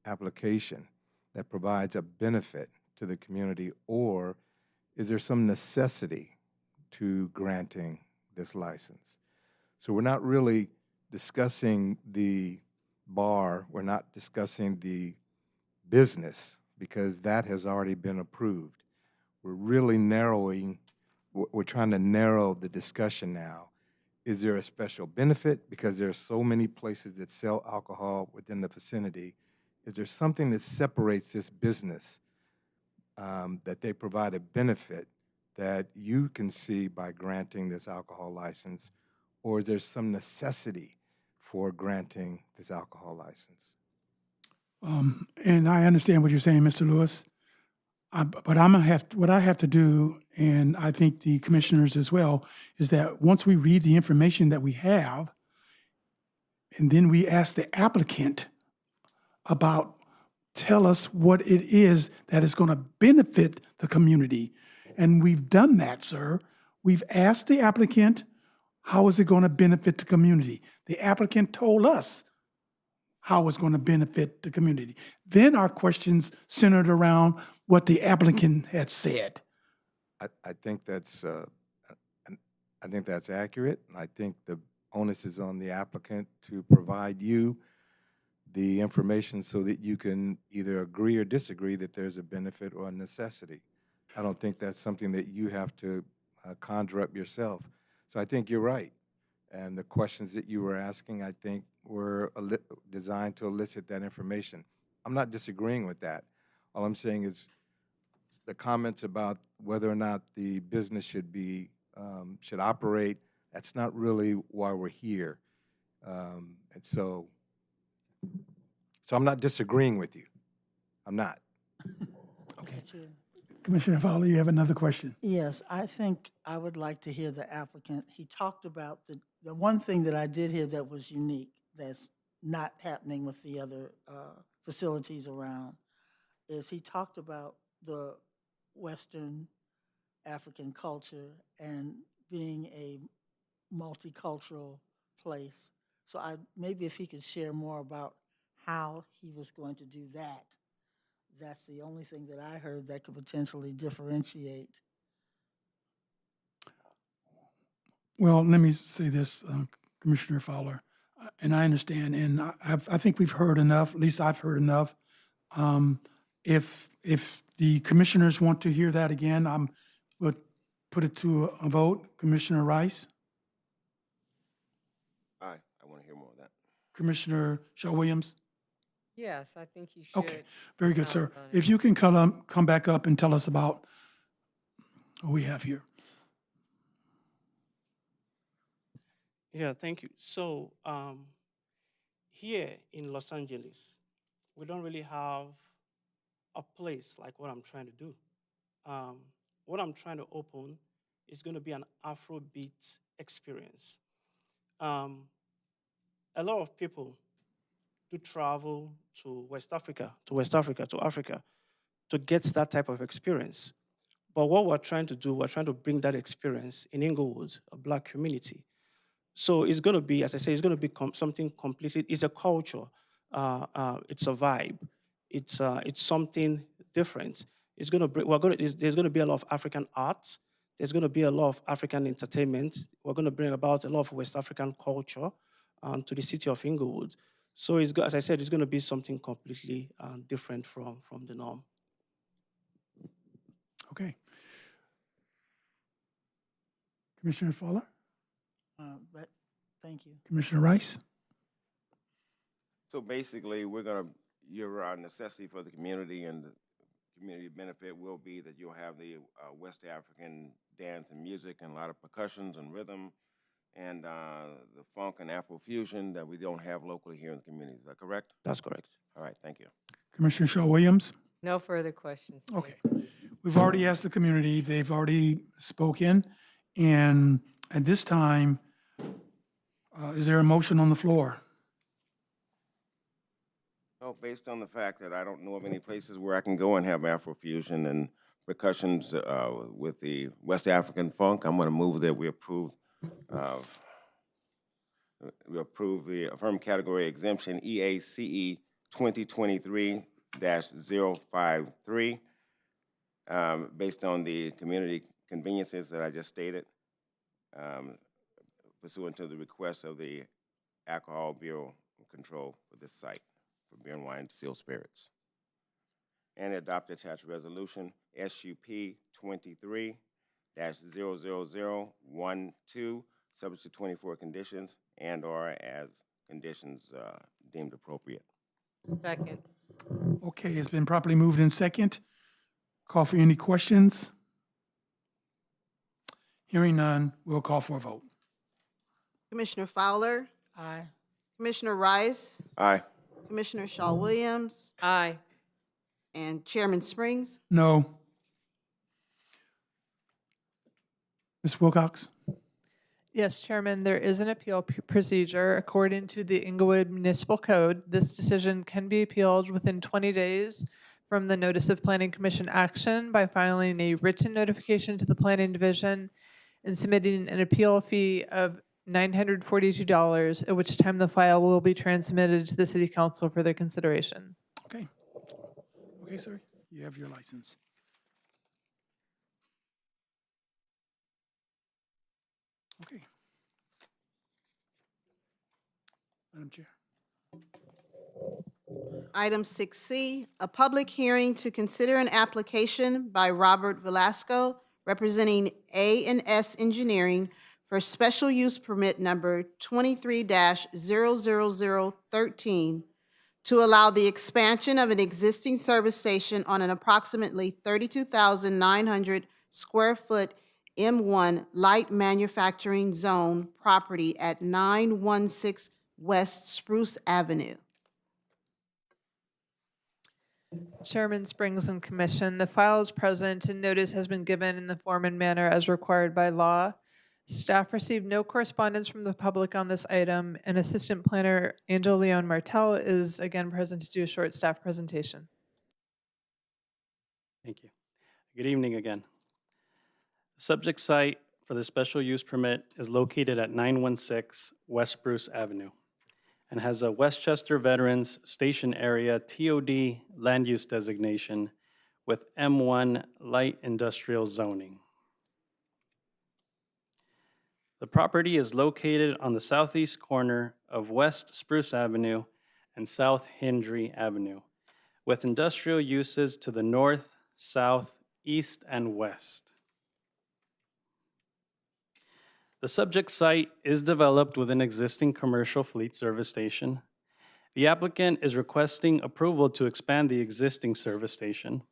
application that provides a benefit to the community, or is there some necessity to granting this license? So we're not really discussing the bar, we're not discussing the business, because that has already been approved. We're really we're trying to narrow the discussion now. Is there a special benefit because there are so many places that sell alcohol within the vicinity? Is there something that separates this business that they provide a benefit that you can see by granting this alcohol license, or is there some necessity for granting this alcohol license? And I understand what you're saying, Mr. Lewis. But what I have to do, and I think the commissioners as well, is that once we read the information that we have, and then we ask the applicant about, tell us what it is that is going to benefit the community. And we've done that, sir. We've asked the applicant, how is it going to benefit the community? The applicant told us how it's going to benefit the community. Then our questions centered around what the applicant had said. I think that's I think that's accurate. I think the onus is on the applicant to provide you the information so that you can either agree or disagree that there's a benefit or a necessity. I don't think that's something that you have to conjure up yourself. So I think you're right. And the questions that you were asking, I think, were designed to elicit that information. I'm not disagreeing with that. All I'm saying is the comments about whether or not the business should operate, that's not really why we're here. And so I'm not disagreeing with you. I'm not. Mr. Chair. Commissioner Fowler, you have another question? Yes, I think I would like to hear the applicant. He talked about the one thing that I did hear that was unique, that's not happening with the other facilities around, is he talked about the Western African culture and being a multicultural place. So maybe if he could share more about how he was going to do that. That's the only thing that I heard that could potentially differentiate. Well, let me say this, Commissioner Fowler, and I understand, and I think we've heard enough, at least I've heard enough. If the commissioners want to hear that again, we'll put it to a vote. Commissioner Rice, Aye, I want to hear more of that. Commissioner Shaw Williams? Yes, I think you should. Okay, very good, sir. sound on it. If you can come back up and tell us about what we have here. Yeah, thank you. So here in Los Angeles, we don't really have a place like what I'm trying to do. What I'm trying to open is going to be an Afrobeat experience. A lot of people do travel to Africa, to get that type of experience. But what we're trying to do, we're trying to bring that experience in Inglewood, a Black community. So it's going to be, as I say, it's going to be something completely, it's a culture, it's a vibe, it's something different. It's going to bring, there's going to be a lot of African art, there's going to be a lot of African entertainment, we're going to bring about a lot of West African culture to the city of Inglewood. So it's, as I said, it's going to be something completely different from the norm. Okay. Commissioner Fowler? But thank you. Commissioner Rice? So basically, your necessity for the community and the community benefit will be that you'll have the West African dance and music and a lot of percussions and rhythm and the funk and Afrofusion that we don't have locally here in the community. Is that correct? That's correct. All right, thank you. Commissioner Shaw Williams? No further questions. Steve. Okay. We've already asked the community, they've already spoken, and at this time, is there a motion on the floor? Well, based on the fact that I don't know of any places where I can go and have Afrofusion and percussions with the West African funk, I'm going to move that we approve the affirmed category exemption EACE 2023-053 based on the community conveniences that I just stated, pursuant to the request of the Alcohol Bureau of Control for this site for beer and wine and distilled spirits. And adopt attached resolution SUP 23-00012, subject to 24 conditions and or as conditions deemed appropriate. Second. Okay, it's been properly moved in second. Call for any questions? Hearing none, we'll call for a vote. Commissioner Fowler, Aye. Commissioner Rice, Aye. Commissioner Shaw Williams, Aye. and Chairman Springs. No. Ms. Wilcox? Yes, Chairman, there is an appeal procedure. According to the Inglewood Municipal Code, this decision can be appealed within 20 days from the Notice of Planning Commission action by filing a written notification to the Planning Division and submitting an appeal fee of $942, at which time the file will be transmitted to the City Council for their consideration. Okay. Okay, sir, you have your license. Okay. Madam Chair. Item 6C, a public hearing to consider an application by Robert Velasco, representing A&S Engineering, for special use permit number 23-00013 to allow the expansion of an existing service station on an approximately 32,900 square foot M1 light manufacturing zone property at 916 West Spruce Avenue. Chairman Springs and Commission, the file is present and notice has been given in the form and manner as required by law. Staff received no correspondence from the public on this item, and Assistant Planner Angel Leon Martel is again present to do a short staff presentation. Thank you. Good evening again. The subject site for the special use permit is located at 916 West Spruce Avenue and has a Westchester Veterans Station Area TOD land use designation with M1 light industrial zoning. The property is located on the southeast corner of West Spruce Avenue and South Hendry Avenue, with industrial uses to the north, south, east, and west. The subject site is developed with an existing commercial fleet service station. The applicant is requesting approval to expand the existing service station.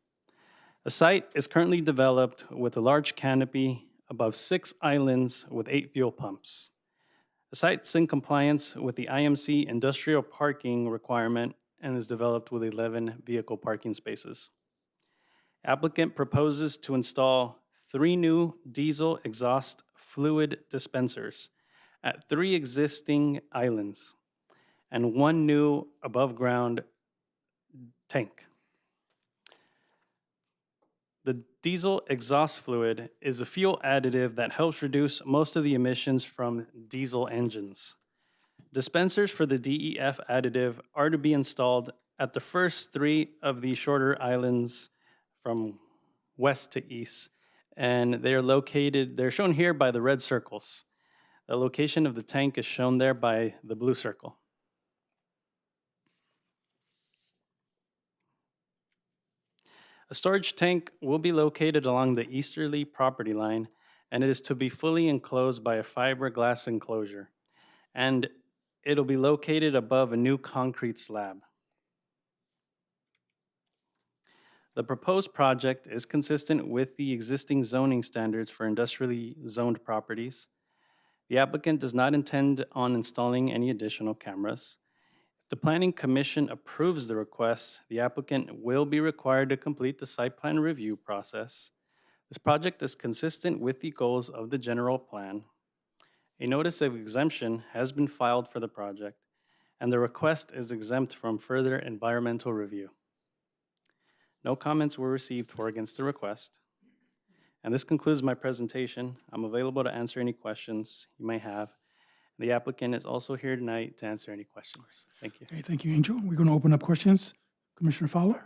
The site is currently developed with a large canopy above 6 islands with 8 fuel pumps. The site's in compliance with the IMC industrial parking requirement and is developed with 11 vehicle parking spaces. Applicant proposes to install 3 new diesel exhaust fluid dispensers at 3 existing islands and 1 new above-ground tank. The diesel exhaust fluid is a fuel additive that helps reduce most of the emissions from diesel engines. Dispensers for the DEF additive are to be installed at the first 3 of the shorter islands from west to east, and they're shown here by the red circles. The location of the tank is shown there by the blue circle. A storage tank will be located along the easterly property line, and it is to be fully enclosed by a fiberglass enclosure, and it'll be located above a new concrete slab. The proposed project is consistent with the existing zoning standards for industrially zoned properties. The applicant does not intend on installing any additional cameras. If the Planning Commission approves the request, the applicant will be required to complete the site plan review process. This project is consistent with the goals of the general plan. A notice of exemption has been filed for the project, and the request is exempt from further environmental review. No comments were received for or against the request. And this concludes my presentation. I'm available to answer any questions you may have. The applicant is also here tonight to answer any questions. Thank you. Okay, thank you, Angel. We're going to open up questions. Commissioner Fowler?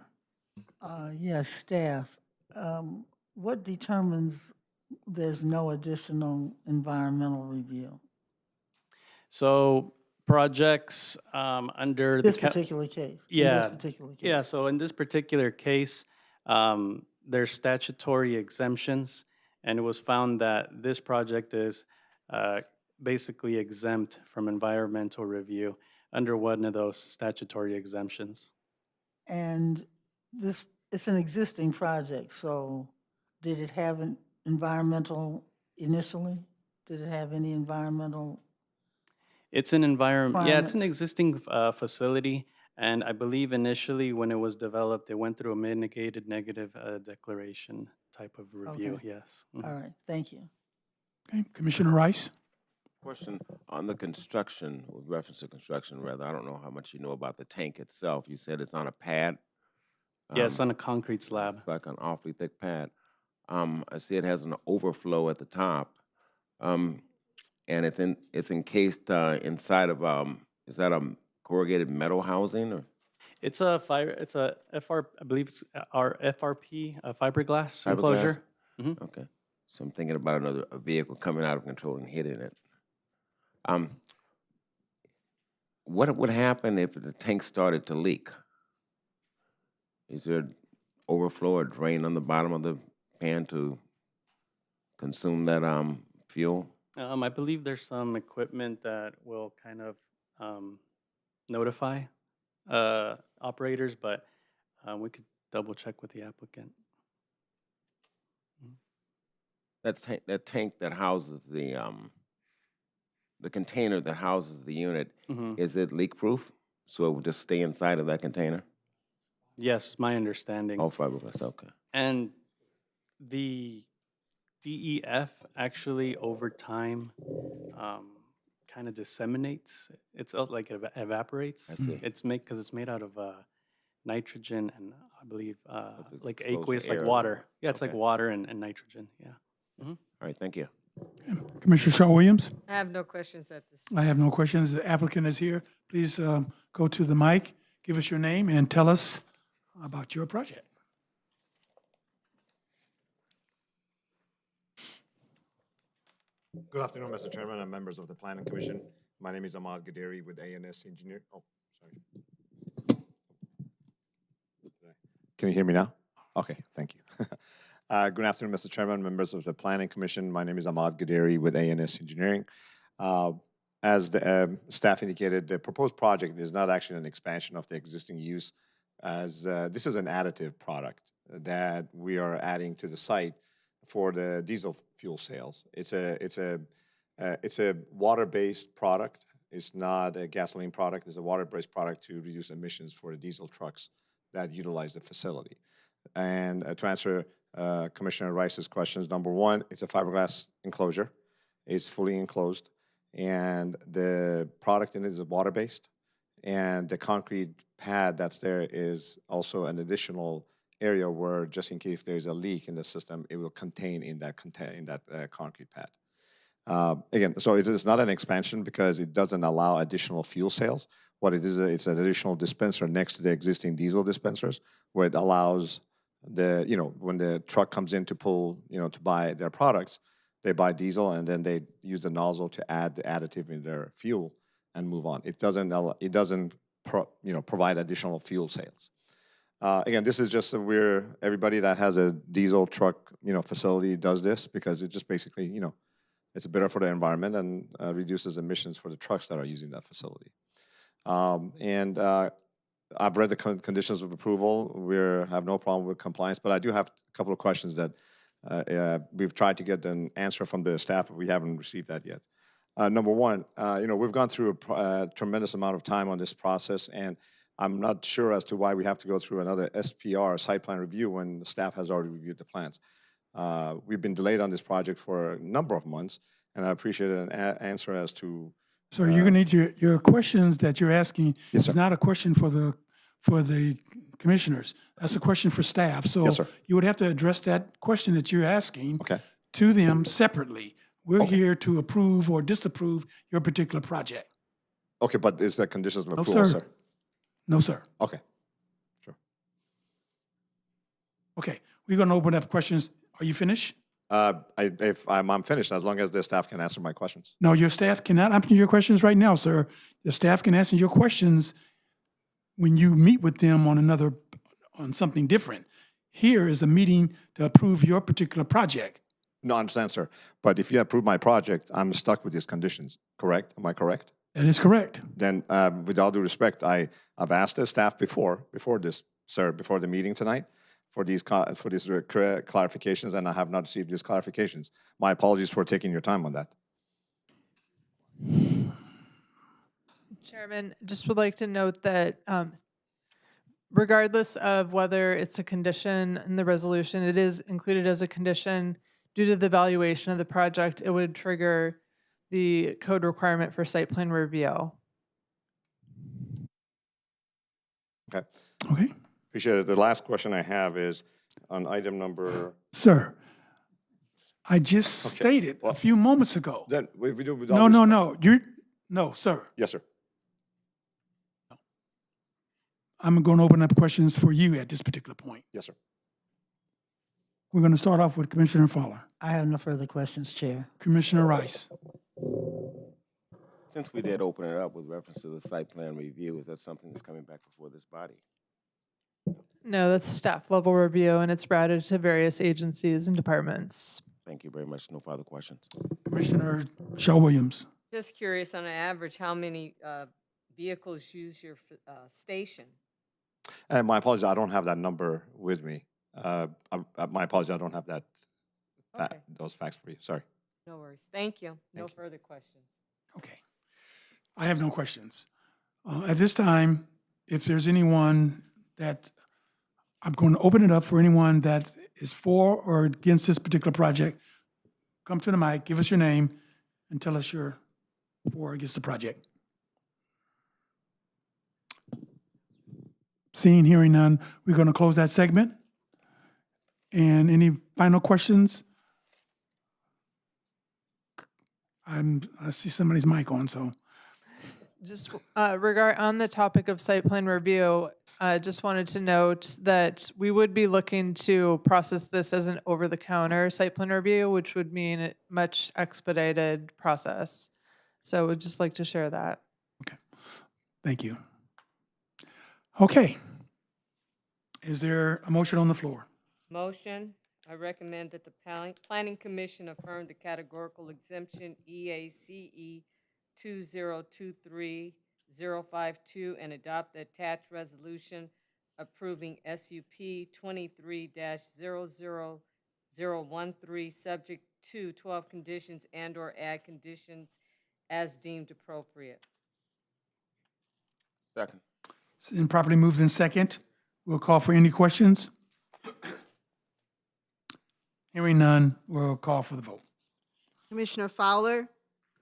Yes, staff. What determines there's no additional environmental review? So projects under This the particular case? In Yeah. this particular case? Yeah, so in this particular case, there's statutory exemptions, and it was found that this project is basically exempt from environmental review under one of those statutory exemptions. And it's an existing project, so did it have an environmental initially? Did it have any environmental? It's an environment, yeah, it's an Requirements. existing facility, and I believe initially when it was developed, it went through a mitigated negative declaration type of review, Okay. yes. Mhm. All right, thank you. Okay, Commissioner Rice? Question on the construction, with reference to construction rather, I don't know how much you know about the tank itself. You said it's on a pad? Yes, on a concrete slab. It's like an awfully thick pad. I see it has an overflow at the top. and it's encased inside of is that a corrugated metal housing or It's a I believe it's our FRP, fiberglass enclosure. fiberglass? Okay, so I'm thinking about a vehicle coming out of control and hitting it. What would happen if the tank started to leak? Is there overflow or drain on the bottom of the pan to consume that fuel? I believe there's some equipment that will kind of notify operators, but we could double check with the applicant. That tank that houses the container that houses the unit, is it leak proof? So it would just stay inside of that container? Yes, my understanding. All fiberglass, okay. And the DEF actually over time kind of disseminates. It's like it evaporates. I see. It's because it's made out of nitrogen and I believe it's like exposed to aqueous, like air. water. Yeah, it's like Okay. water and nitrogen. Yeah. All right, thank you. Commissioner Shaw Williams? I have no questions at this time. I have no questions. The applicant is here. Please go to the mic, give us your name, and tell us about your project. Good afternoon, Mr. Chairman and members of the Planning Commission. My name is Ahmad Gaderi with ANS Engineer. Oh, sorry. Can you hear me now? Okay, thank you. Good afternoon, Mr. Chairman, members of the Planning Commission. My name is Ahmad Gaderi with ANS Engineering. As the staff indicated, the proposed project is not actually an expansion of the existing use, as this is an additive product that we are adding to the site for the diesel fuel sales. It's a water-based product. It's not a gasoline product. It's a water-based product to reduce emissions for the diesel trucks that utilize the facility. And to answer Commissioner Rice's questions, number one, it's a fiberglass enclosure. It's fully enclosed, and the product in it is water-based. And the concrete pad that's there is also an additional area where, just in case there's a leak in the system, it will contain in that concrete pad. Again, so it is not an expansion because it doesn't allow additional fuel sales. What it is, it's an additional dispenser next to the existing diesel dispensers, where it allows when the truck comes in to pull, to buy their products, they buy diesel and then they use the nozzle to add the additive in their fuel and move on. It doesn't provide additional fuel sales. Again, this is just everybody that has a diesel truck, facility does this because it just basically, it's better for the environment and reduces emissions for the trucks that are using that facility. I've read the conditions of approval. We have no problem with compliance, but I do have a couple of questions that we've tried to get an answer from the staff, but we haven't received that yet. Number one, we've gone through a tremendous amount of time on this process, and I'm not sure as to why we have to go through another SPR, site plan review, when the staff has already reviewed the plans. We've been delayed on this project for a number of months, and I appreciate an answer as to. So you're going to need your questions that you're asking. Yes, sir. Is not a question for the commissioners. That's a question for staff. So Yes, sir. you would have to address that question that you're asking Okay. to them separately. We're Okay. here to approve or disapprove your particular project. Okay, but is that conditions of No, approval, sir. sir? No, sir. Okay. Sure. Okay, we're going to open up questions. Are you finished? If I'm finished, as long as the staff can answer my questions. No, your staff cannot answer your questions right now, sir. The staff can answer your questions when you meet with them on something different. Here is a meeting to approve your particular project. No, I understand, sir. But if you approve my project, I'm stuck with these conditions, correct? Am I correct? That is correct. Then, with all due respect, I've asked the staff before this, sir, before the meeting tonight, for these clarifications, and I have not received these clarifications. My apologies for taking your time on that. Chairman, just would like to note that regardless of whether it's a condition in the resolution, it is included as a condition due to the valuation of the project. It would trigger the code requirement for site plan review. Okay. Okay, Appreciate it. The last question I have is on item number. sir. I just stated a few moments ago. Then we do it with all No, no, respect. no, sir. Yes, sir. I'm going to open up questions for you at this particular point. Yes, sir. We're going to start off with Commissioner Fowler. I have no further questions, Chair. Commissioner Rice. Since we did open it up with reference to the site plan review, is that something that's coming back before this body? No, that's staff level review, and it's routed to various agencies and departments. Thank you very much. No further questions. Commissioner Shaw Williams. Just curious, on an average, how many vehicles use your station? And my apologies, I don't have that number with me. My apologies, I don't have that, Okay. those facts for you. Sorry. No worries. Thank you. No Thank you. further questions. Okay. I have no questions. At this time, if there's anyone that, I'm going to open it up for anyone that is for or against this particular project. Come to the mic, give us your name, and tell us you're for or against the project. Seeing, hearing none, we're going to close that segment. And any final questions? I see somebody's mic on, so. Just on the topic of site plan review, just wanted to note that we would be looking to process this as an over-the-counter site plan review, which would mean a much expedited process. So would just like to share that. Okay, thank you. Okay. Is there a motion on the floor? Motion, I recommend that the Planning Commission affirm the categorical exemption EACE 2023052 and adopt the attached resolution approving SUP 23-00013 subject to 12 conditions and/or add conditions as deemed appropriate. Second. It's been properly moved in second. We'll call for any questions. Hearing none, we'll call for the vote. Commissioner Fowler,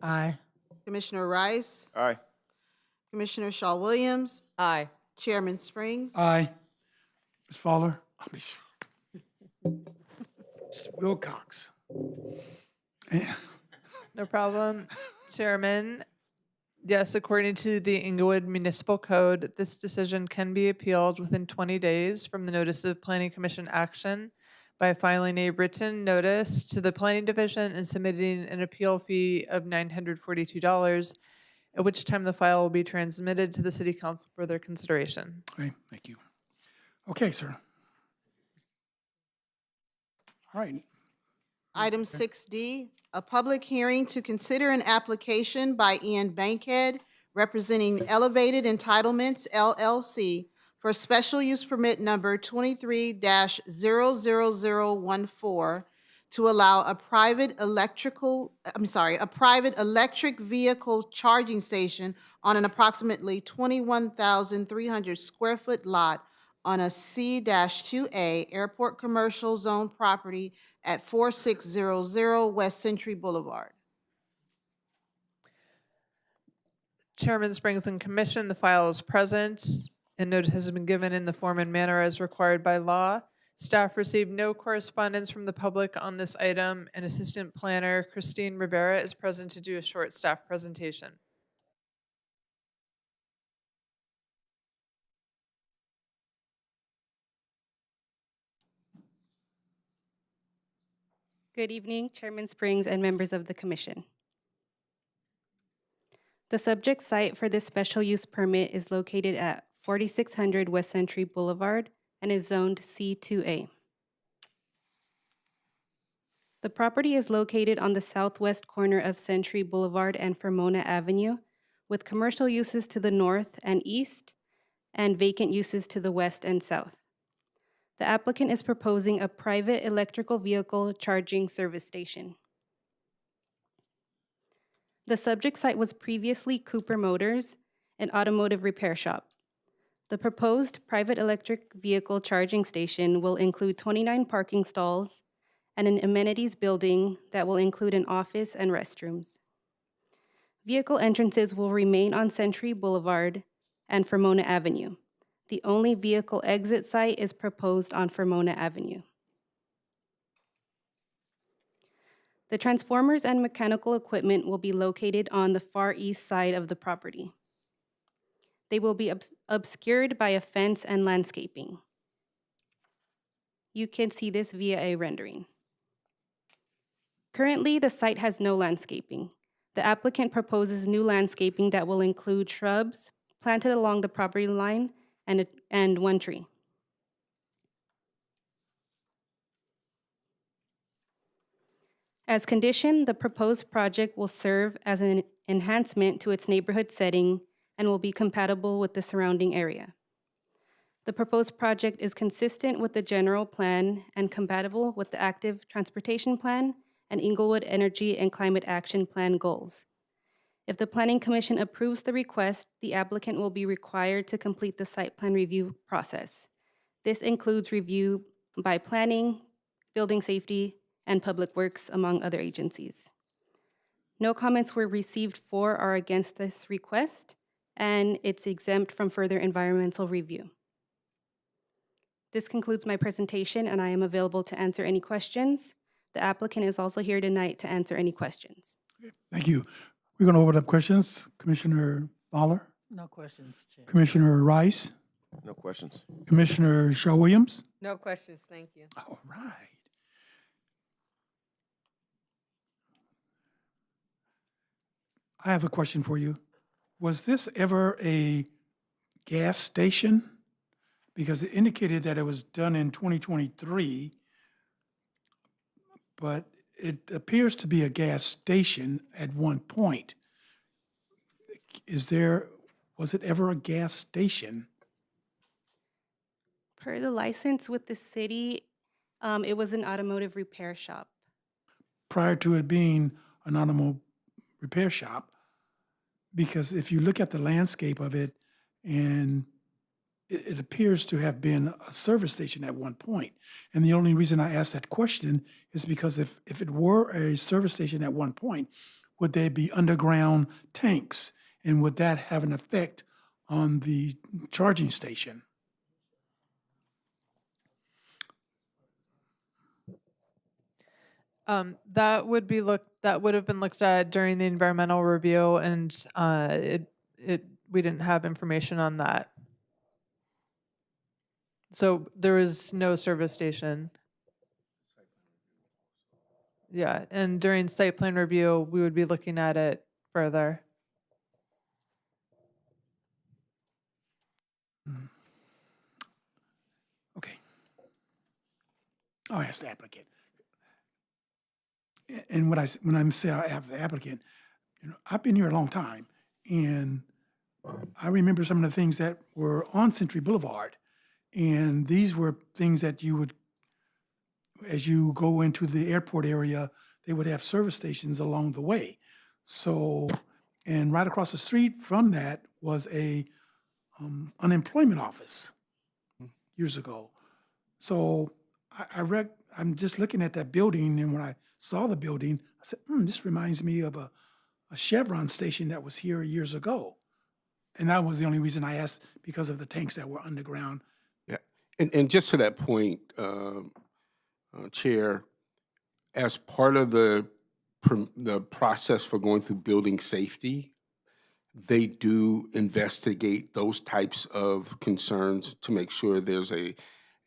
Aye. Commissioner Rice, Aye. Commissioner Shaw Williams, Aye. Chairman Springs. Aye. Ms. Fowler? Wilcox. No problem. Chairman, yes, according to the Inglewood Municipal Code, this decision can be appealed within 20 days from the notice of Planning Commission action by filing a written notice to the Planning Division and submitting an appeal fee of $942, at which time the file will be transmitted to the City Council for their consideration. Okay, thank you. Okay, sir. All right. Item 6D, a public hearing to consider an application by Ian Bankhead representing Elevated Entitlements LLC for special use permit number 23-00014 to allow a private electric vehicle charging station on an approximately 21,300 square foot lot on a C-2A Airport Commercial Zone property at 4600 West Century Boulevard. Chairman Springs and Commission, the file is present and notice has been given in the form and manner as required by law. Staff received no correspondence from the public on this item, and Assistant Planner Christine Rivera is present to do a short staff presentation. Good evening, Chairman Springs and members of the Commission. The subject site for this special use permit is located at 4600 West Century Boulevard and is zoned C2A. The property is located on the southwest corner of Century Boulevard and Fermona Avenue, with commercial uses to the north and east and vacant uses to the west and south. The applicant is proposing a private electrical vehicle charging service station. The subject site was previously Cooper Motors, an automotive repair shop. The proposed private electric vehicle charging station will include 29 parking stalls and an amenities building that will include an office and restrooms. Vehicle entrances will remain on Century Boulevard and Fermona Avenue. The only vehicle exit site is proposed on Fermona Avenue. The transformers and mechanical equipment will be located on the far east side of the property. They will be obscured by a fence and landscaping. You can see this via a rendering. Currently, the site has no landscaping. The applicant proposes new landscaping that will include shrubs planted along the property line and one tree. As condition, the proposed project will serve as an enhancement to its neighborhood setting and will be compatible with the surrounding area. The proposed project is consistent with the general plan and compatible with the active transportation plan and Inglewood Energy and Climate Action Plan goals. If the Planning Commission approves the request, the applicant will be required to complete the site plan review process. This includes review by planning, building safety, and public works, among other agencies. No comments were received for or against this request, and it's exempt from further environmental review. This concludes my presentation, and I am available to answer any questions. The applicant is also here tonight to answer any questions. Thank you. We're going to open up questions. Commissioner Fowler, No questions, Chair. Commissioner Rice, No questions. Commissioner Shaw-Williams. No questions, thank you. All right. I have a question for you. Was this ever a gas station? Because it indicated that it was done in 2023, but it appears to be a gas station at one point. Was it ever a gas station? Per the license with the city, it was an automotive repair shop. Prior to it being an automobile repair shop? Because if you look at the landscape of it, and it appears to have been a service station at one point. And the only reason I asked that question is because if it were a service station at one point, would there be underground tanks? And would that have an effect on the charging station? That would have been looked at during the environmental review, and we didn't have information on that. So there was no service station. Yeah, and during site plan review, we would be looking at it further. Okay. I'll ask the applicant. And when I say I have the applicant, I've been here a long time, and I remember some of the things that were on Century Boulevard, and these were things that you would, as you go into the airport area, they would have service stations along the way. So, and right across the street from that was a unemployment office years ago. So I'm just looking at that building, and when I saw the building, I said, this reminds me of a Chevron station that was here years ago. And that was the only reason I asked, because of the tanks that were underground. Yeah, and just to that point, Chair, as part of the process for going through building safety, they do investigate those types of concerns to make sure there's a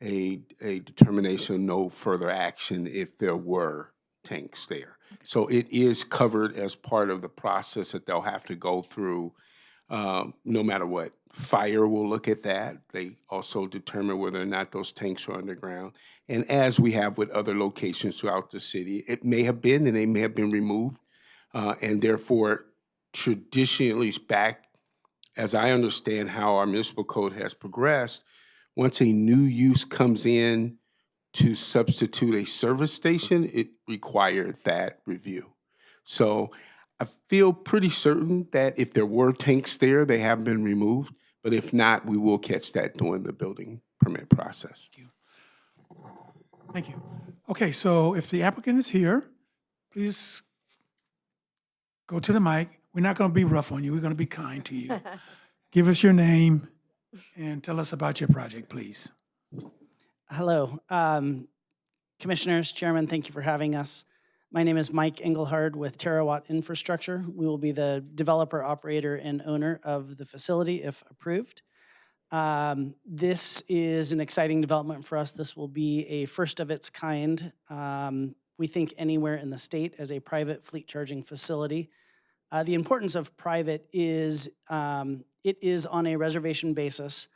determination of no further action if there were tanks there. So it is covered as part of the process that they'll have to go through, no matter what. Fire will look at that. They also determine whether or not those tanks are underground. And as we have with other locations throughout the city, it may have been, and they may have been removed. And therefore, traditionally back, as I understand how our municipal code has progressed, once a new use comes in to substitute a service station, it required that review. So I feel pretty certain that if there were tanks there, they have been removed. But if not, we will catch that during the building permit process. Thank you. Okay, so if the applicant is here, please go to the mic. We're not going to be rough on you. We're going to be kind to you. Give us your name and tell us about your project, please. Hello, Commissioners, Chairman, thank you for having us. My name is Mike Engelhard with Terawatt Infrastructure. We will be the developer, operator, and owner of the facility if approved. This is an exciting development for us. This will be a first of its kind. We think anywhere in the state as a private fleet charging facility. The importance of private is it is on a reservation basis.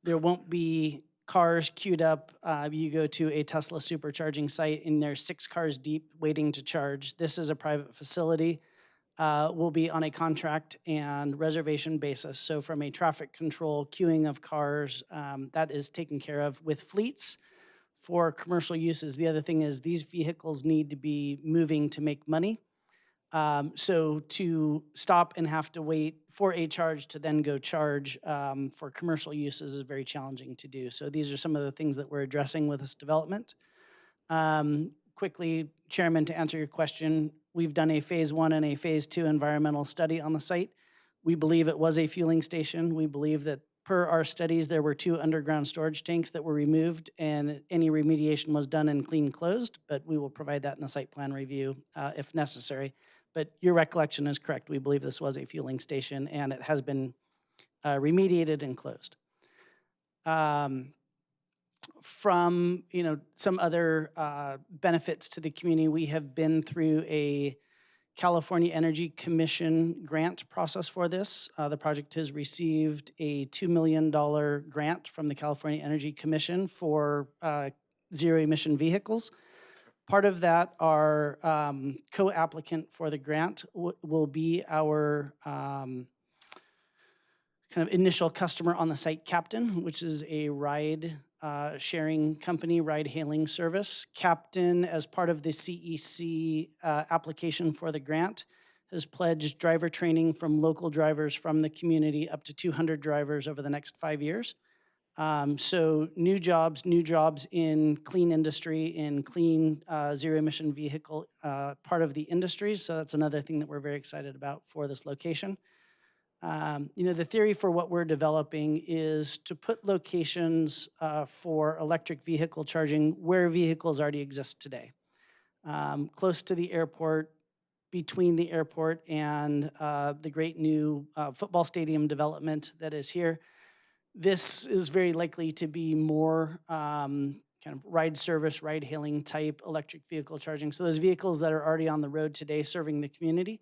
There won't be cars queued up. You go to a Tesla supercharging site and there's 6 cars deep waiting to charge. This is a private facility. Will be on a contract and reservation basis. So from a traffic control, queuing of cars, that is taken care of with fleets. For commercial uses, the other thing is these vehicles need to be moving to make money. So to stop and have to wait for a charge to then go charge for commercial uses is very challenging to do. So these are some of the things that we're addressing with this development. Quickly, Chairman, to answer your question, we've done a phase 1 and a phase 2 environmental study on the site. We believe it was a fueling station. We believe that per our studies, there were 2 underground storage tanks that were removed and any remediation was done and clean closed, but we will provide that in the site plan review if necessary. But your recollection is correct. We believe this was a fueling station and it has been remediated and closed. From some other benefits to the community, we have been through a California Energy Commission grant process for this. The project has received a $2 million grant from the California Energy Commission for zero emission vehicles. Part of that, our co-applicant for the grant will be our kind of initial customer on the site, Captain, which is a ride sharing company, ride hailing service. Captain, as part of the CEC application for the grant, has pledged driver training from local drivers from the community, up to 200 drivers over the next 5 years. So new jobs in clean industry, in clean zero emission vehicle part of the industry. So that's another thing that we're very excited about for this location. The theory for what we're developing is to put locations for electric vehicle charging where vehicles already exist today. Close to the airport, between the airport and the great new football stadium development that is here. This is very likely to be more kind of ride service, ride hailing type electric vehicle charging. So those vehicles that are already on the road today serving the community,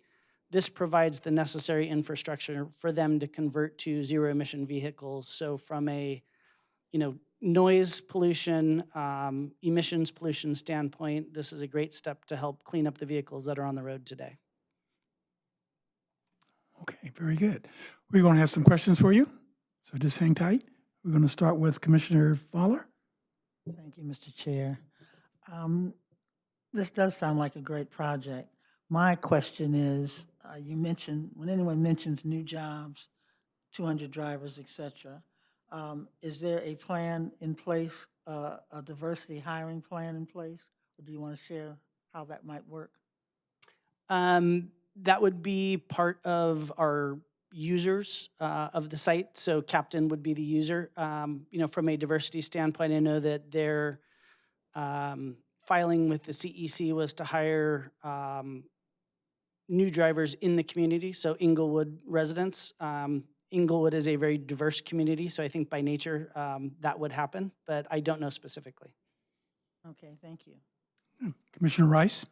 this provides the necessary infrastructure for them to convert to zero emission vehicles. So from a, noise pollution, emissions pollution standpoint, this is a great step to help clean up the vehicles that are on the road today. Okay, very good. We're going to have some questions for you, so just hang tight. We're going to start with Commissioner Fowler. Thank you, Mr. Chair. This does sound like a great project. My question is, you mentioned, when anyone mentions new jobs, 200 drivers, et cetera, is there a plan in place, a diversity hiring plan in place? Or do you want to share how that might work? That would be part of our users of the site. So Captain would be the user. From a diversity standpoint, I know that their filing with the CEC was to hire new drivers in the community, so Inglewood residents. Inglewood is a very diverse community, so I think by nature that would happen, but I don't know specifically. Okay, thank you. Commissioner Rice.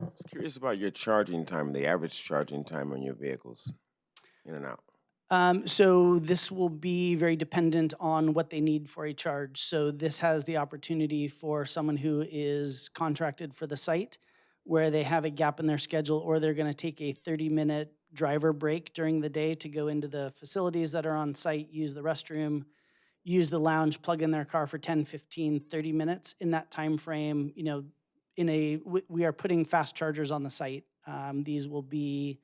I was curious about your charging time, the average charging time on your vehicles, in and out. So this will be very dependent on what they need for a charge. So this has the opportunity for someone who is contracted for the site, where they have a gap in their schedule, or they're going to take a 30-minute driver break during the day to go into the facilities that are on site, use the restroom, use the lounge, plug in their car for 10, 15, 30 minutes. In that time frame, we are putting fast chargers on the site. These will be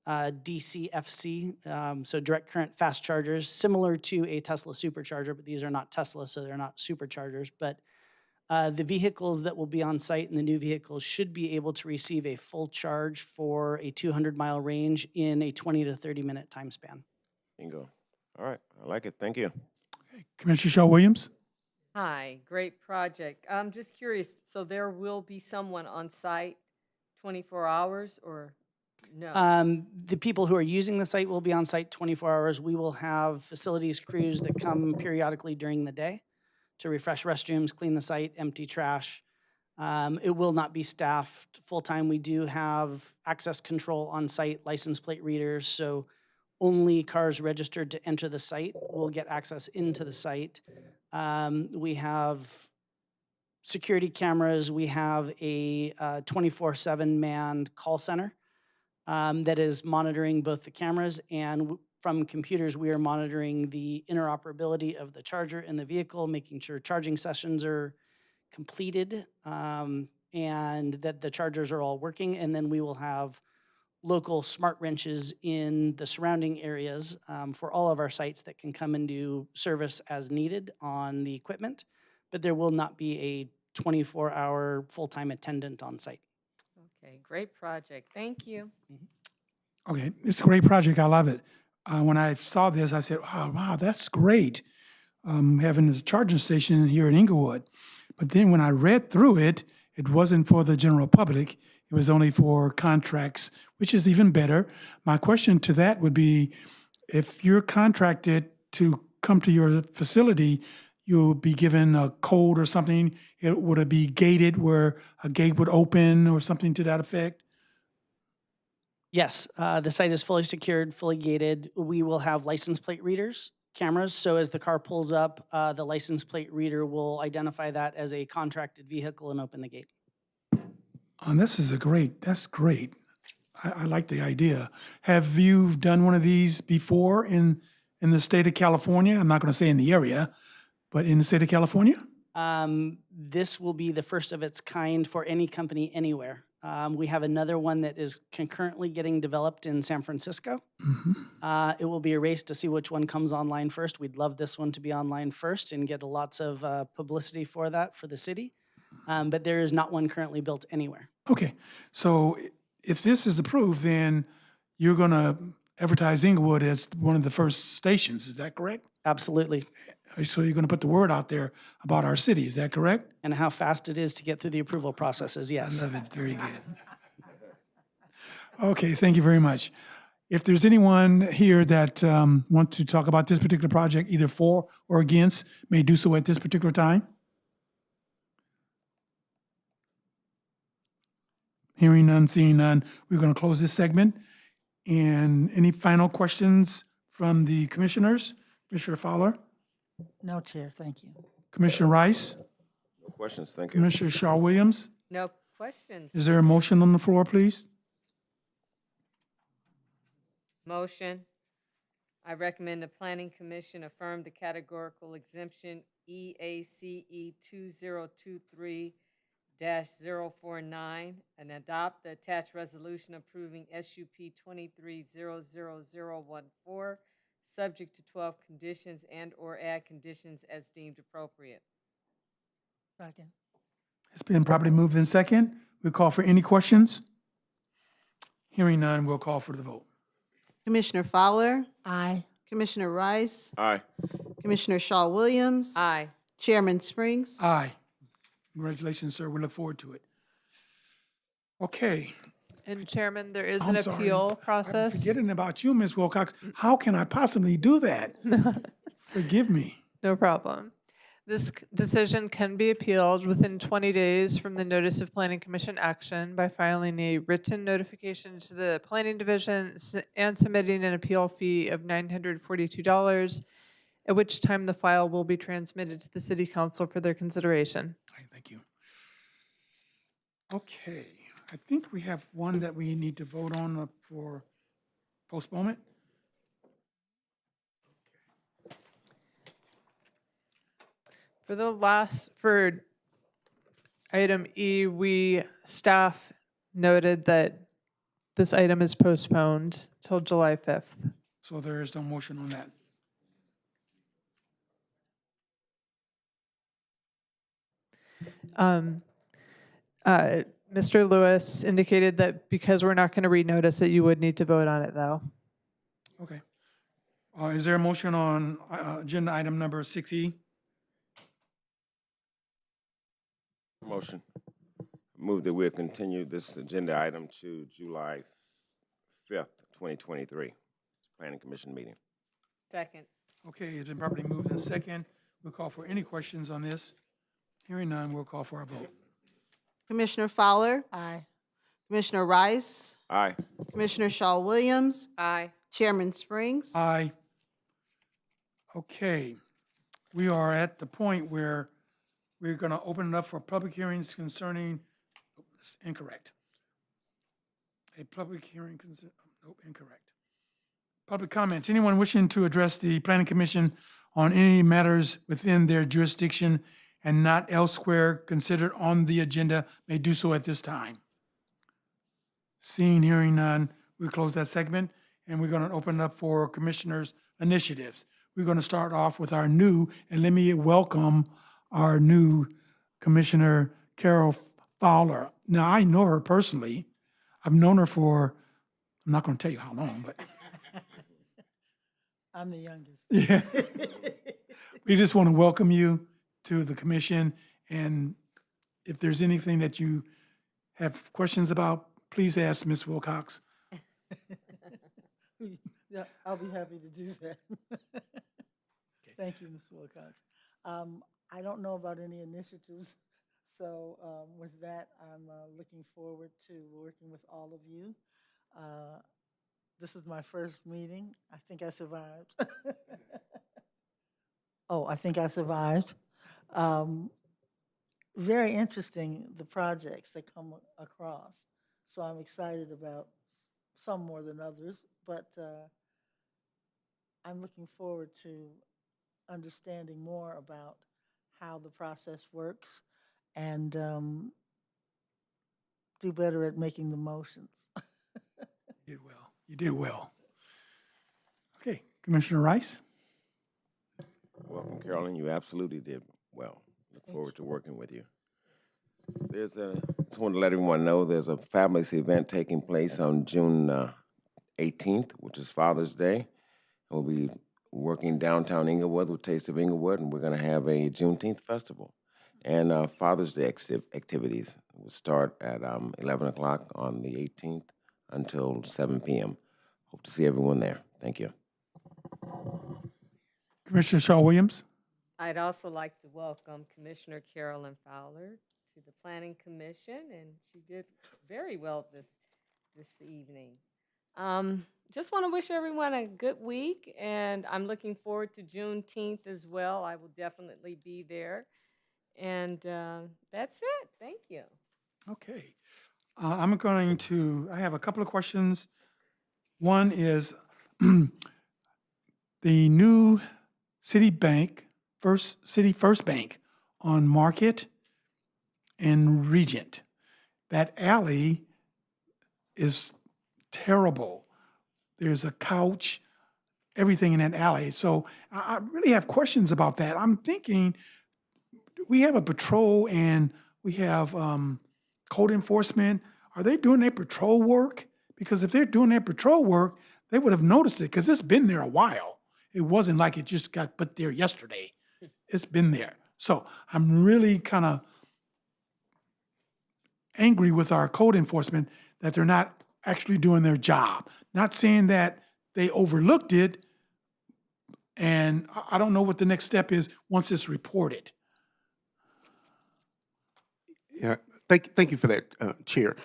DCFC, so direct current fast chargers, similar to a Tesla supercharger, but these are not Tesla, so they're not superchargers. But the vehicles that will be on site and the new vehicles should be able to receive a full charge for a 200-mile range in a 20 to 30-minute time span. Bingo. All right, I like it. Thank you. Commissioner Shaw-Williams. Hi, great project. I'm just curious, so there will be someone on site 24 hours or no? The people who are using the site will be on site 24 hours. We will have facilities crews that come periodically during the day to refresh restrooms, clean the site, empty trash. It will not be staffed full-time. We do have access control on site, license plate readers, so only cars registered to enter the site will get access into the site. We have security cameras. We have a 24/7 manned call center that is monitoring both the cameras and from computers, we are monitoring the interoperability of the charger in the vehicle, making sure charging sessions are completed and that the chargers are all working. And then we will have local smart wrenches in the surrounding areas for all of our sites that can come and do service as needed on the equipment. But there will not be a 24-hour full-time attendant on site. Okay, great project. Thank you. Okay, it's a great project. I love it. When I saw this, I said, oh, wow, that's great, having this charging station here in Inglewood. But then when I read through it, it wasn't for the general public. It was only for contracts, which is even better. My question to that would be, if you're contracted to come to your facility, you'll be given a code or something. Would it be gated where a gate would open or something to that effect? Yes, the site is fully secured, fully gated. We will have license plate readers, cameras, so as the car pulls up, the license plate reader will identify that as a contracted vehicle and open the gate. That's great. I like the idea. Have you done one of these before in the state of California? I'm not going to say in the area, but in the state of California? This will be the first of its kind for any company anywhere. We have another one that is concurrently getting developed in San Francisco. It will be a race to see which one comes online first. We'd love this one to be online first and get lots of publicity for that for the city. But there is not one currently built anywhere. Okay, so if this is approved, then you're going to advertise Inglewood as one of the first stations. Is that correct? Absolutely. So you're going to put the word out there about our city. Is that correct? And how fast it is to get through the approval processes, yes. I love it. Very good. Okay, thank you very much. If there's anyone here that wants to talk about this particular project, either for or against, may do so at this particular time. Hearing none, seeing none, we're going to close this segment. And any final questions from the commissioners? Commissioner Fowler? No, Chair, thank you. Commissioner Rice? No questions, thank you. Commissioner Shaw Williams? No questions. Is there a motion on the floor, please? Motion. I recommend the Planning Commission affirm the categorical exemption EACE 2023-049 and adopt the attached resolution approving SUP 23-00014, subject to 12 conditions and/or add conditions as deemed appropriate. Second. It's been properly moved in second. We'll call for any questions. Hearing none, we'll call for the vote. Commissioner Fowler, Aye. Commissioner Rice, Aye. Commissioner Shaw Williams, Aye. Chairman Springs. Aye. Congratulations, sir. We look forward to it. Okay. And Chairman, there is I'm an sorry. appeal I'm process. forgetting about you, Ms. Wilcox. How can I possibly do that? Forgive me. No problem. This decision can be appealed within 20 days from the Notice of Planning Commission action by filing a written notification to the Planning Division and submitting an appeal fee of $942, at which time the file will be transmitted to the City Council for their consideration. All right, thank you. Okay, I think we have one that we need to vote on for postponement. For item E, staff noted that this item is postponed till July 5th. So there is no motion on that. Mr. Lewis indicated that because we're not going to renotice it, you would need to vote on it, though. Okay. Is there a motion on agenda item number 6E? Motion. Move that we'll continue this agenda item to July 5th, 2023, Planning Commission meeting. Second. Okay, it's been properly moved in second. We'll call for any questions on this. Hearing none, we'll call for a vote. Commissioner Fowler, Aye. Commissioner Rice, Aye. Commissioner Shaw Williams, Aye. Chairman Springs. Aye. Okay, we are at the point where we're going to open it up for public hearings concerning, oh, that's incorrect. A public hearing, nope, incorrect. Public comments. Anyone wishing to address the Planning Commission on any matters within their jurisdiction and not elsewhere considered on the agenda may do so at this time. Seeing, hearing none, we close that segment, and we're going to open it up for commissioners' initiatives. We're going to start off with our new, and let me welcome our new Commissioner Carol Fowler. Now, I know her personally. I've known her for, I'm not going to tell you how long, but I'm the youngest. yeah. We just want to welcome you to the commission, and if there's anything that you have questions about, please ask Ms. Wilcox. Yeah, I'll be happy to do that. Thank you, Ms. Wilcox. I don't know about any initiatives, so with that, I'm looking forward to working with all of you. This is my first meeting. I think I survived. Oh, I think I survived. Very interesting, the projects that come across. So I'm excited about some more than others, but I'm looking forward to understanding more about how the process works and do better at making the motions. You did well. You did well. Okay, Commissioner Rice? Welcome, Carolyn. You absolutely did well. Look forward to working with you. Just wanted to let everyone know there's a fabulous event taking place on June 18th, which is Father's Day. We'll be working downtown Inglewood with Taste of Inglewood, and we're going to have a Juneteenth festival and Father's Day activities. We'll start at 11 o'clock on the 18th until 7 p.m. Hope to see everyone there. Thank you. Commissioner Shaw Williams? I'd also like to welcome Commissioner Carolyn Fowler to the Planning Commission, and she did very well this evening. Just want to wish everyone a good week, and I'm looking forward to Juneteenth as well. I will definitely be there. And that's it. Thank you. Okay. I have a couple of questions. One is the new City Bank, City First Bank on Market and Regent. That alley is terrible. There's a couch, everything in that alley. So I really have questions about that. I'm thinking we have a patrol and we have code enforcement. Are they doing their patrol work? Because if they're doing their patrol work, they would have noticed it because it's been there a while. It wasn't like it just got put there yesterday. It's been there. So I'm really kind of angry with our code enforcement that they're not actually doing their job. Not saying that they overlooked it, and I don't know what the next step is once it's reported. Yeah, thank you for that, Chair.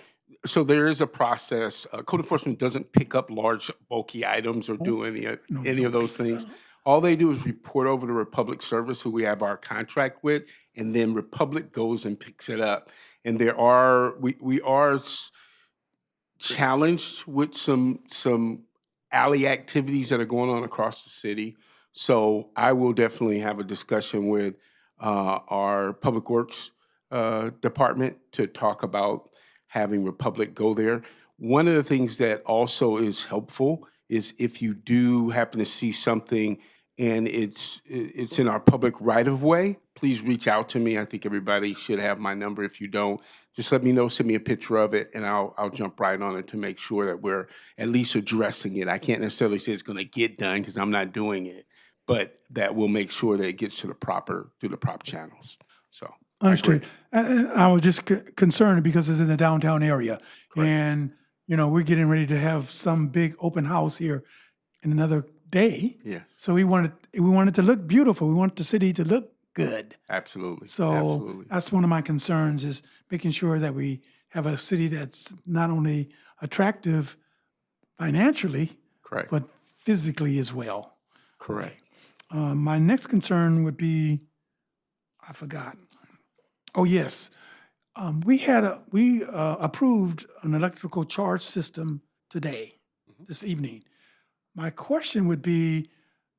So there is a process. Code enforcement doesn't pick up large, bulky items or do any of those things. All they do is report over to Republic Service, who we have our contract with, and then Republic goes and picks it up. And we are challenged with some alley activities that are going on across the city. So I will definitely have a discussion with our Public Works department to talk about having Republic go there. One of the things that also is helpful is if you do happen to see something and it's in our public right-of-way, please reach out to me. I think everybody should have my number. If you don't, just let me know, send me a picture of it, and I'll jump right on it to make sure that we're at least addressing it. I can't necessarily say it's going to get done because I'm not doing it, but that we'll make sure that it gets to through the proper channels. So Understood. And I was just concerned because it's in the downtown area. And, you know, we're getting ready to have some big open house here in another day. Yes. So we wanted to look beautiful. We want the city to look good. Absolutely. So Absolutely. that's one of my concerns, is making sure that we have a city that's not only attractive financially, Correct. but physically as well. Correct. My next concern would be, I forgot. Oh, yes. We approved an electrical charge system today, this evening. My question would be,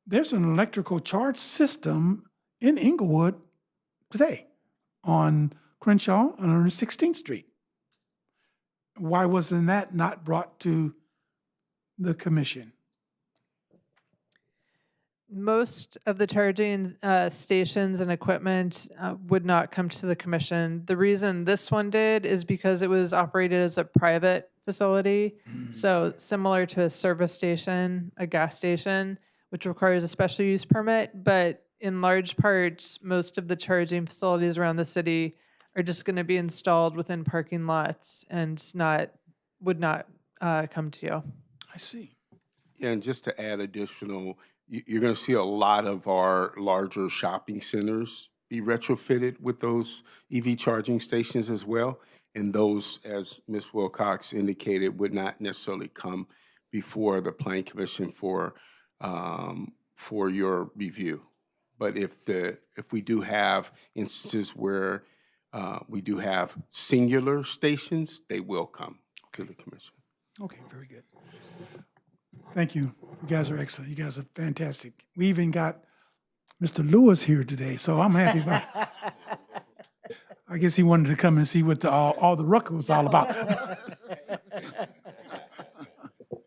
there's an electrical charge system in Inglewood today on Crenshaw on 16th Street. Why wasn't that not brought to the commission? Most of the charging stations and equipment would not come to the commission. The reason this one did is because it was operated as a private facility. So similar to a service station, a gas station, which requires a special use permit. But in large parts, most of the charging facilities around the city are just going to be installed within parking lots and would not come to you. I see. Yeah, and just to add additional, you're going to see a lot of our larger shopping centers be retrofitted with those EV charging stations as well. And those, as Ms. Wilcox indicated, would not necessarily come before the Planning Commission for your review. But if we do have instances where we do have singular stations, they will come to the commission. Okay, very good. Thank you. You guys are excellent. You guys are fantastic. We even got Mr. Lewis here today, so I'm happy about it. I guess he wanted to come and see what all the ruckus was all about.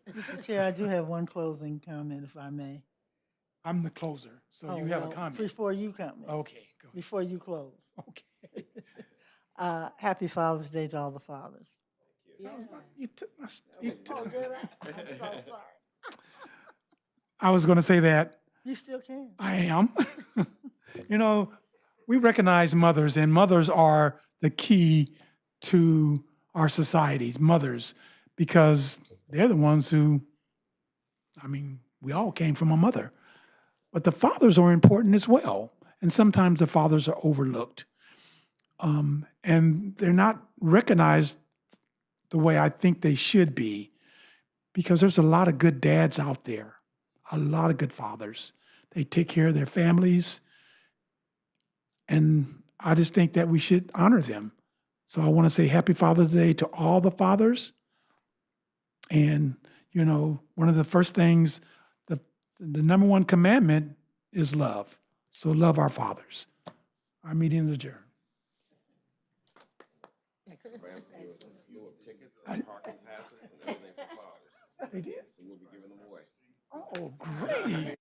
Mr. Chair, I do have one closing comment, if I may. I'm the closer, so you have a comment. Before you comment. Okay, go ahead. Before you close. Okay. Happy Father's Day to all the fathers. You took my. Oh, did I? I'm so sorry. I was going to say that. You still can. I am. You know, we recognize mothers, and mothers are the key to our societies, mothers, because they're the ones who, I mean, we all came from a mother. But the fathers are important as well. And sometimes the fathers are overlooked. And they're not recognized the way I think they should be, because there's a lot of good dads out there, a lot of good fathers. They take care of their families. And I just think that we should honor them. So I want to say Happy Father's Day to all the fathers. And, you know, one of the first things, the number one commandment is love. So love our fathers. Our meeting is adjourned. They did. So we'll be giving them away. Oh, great.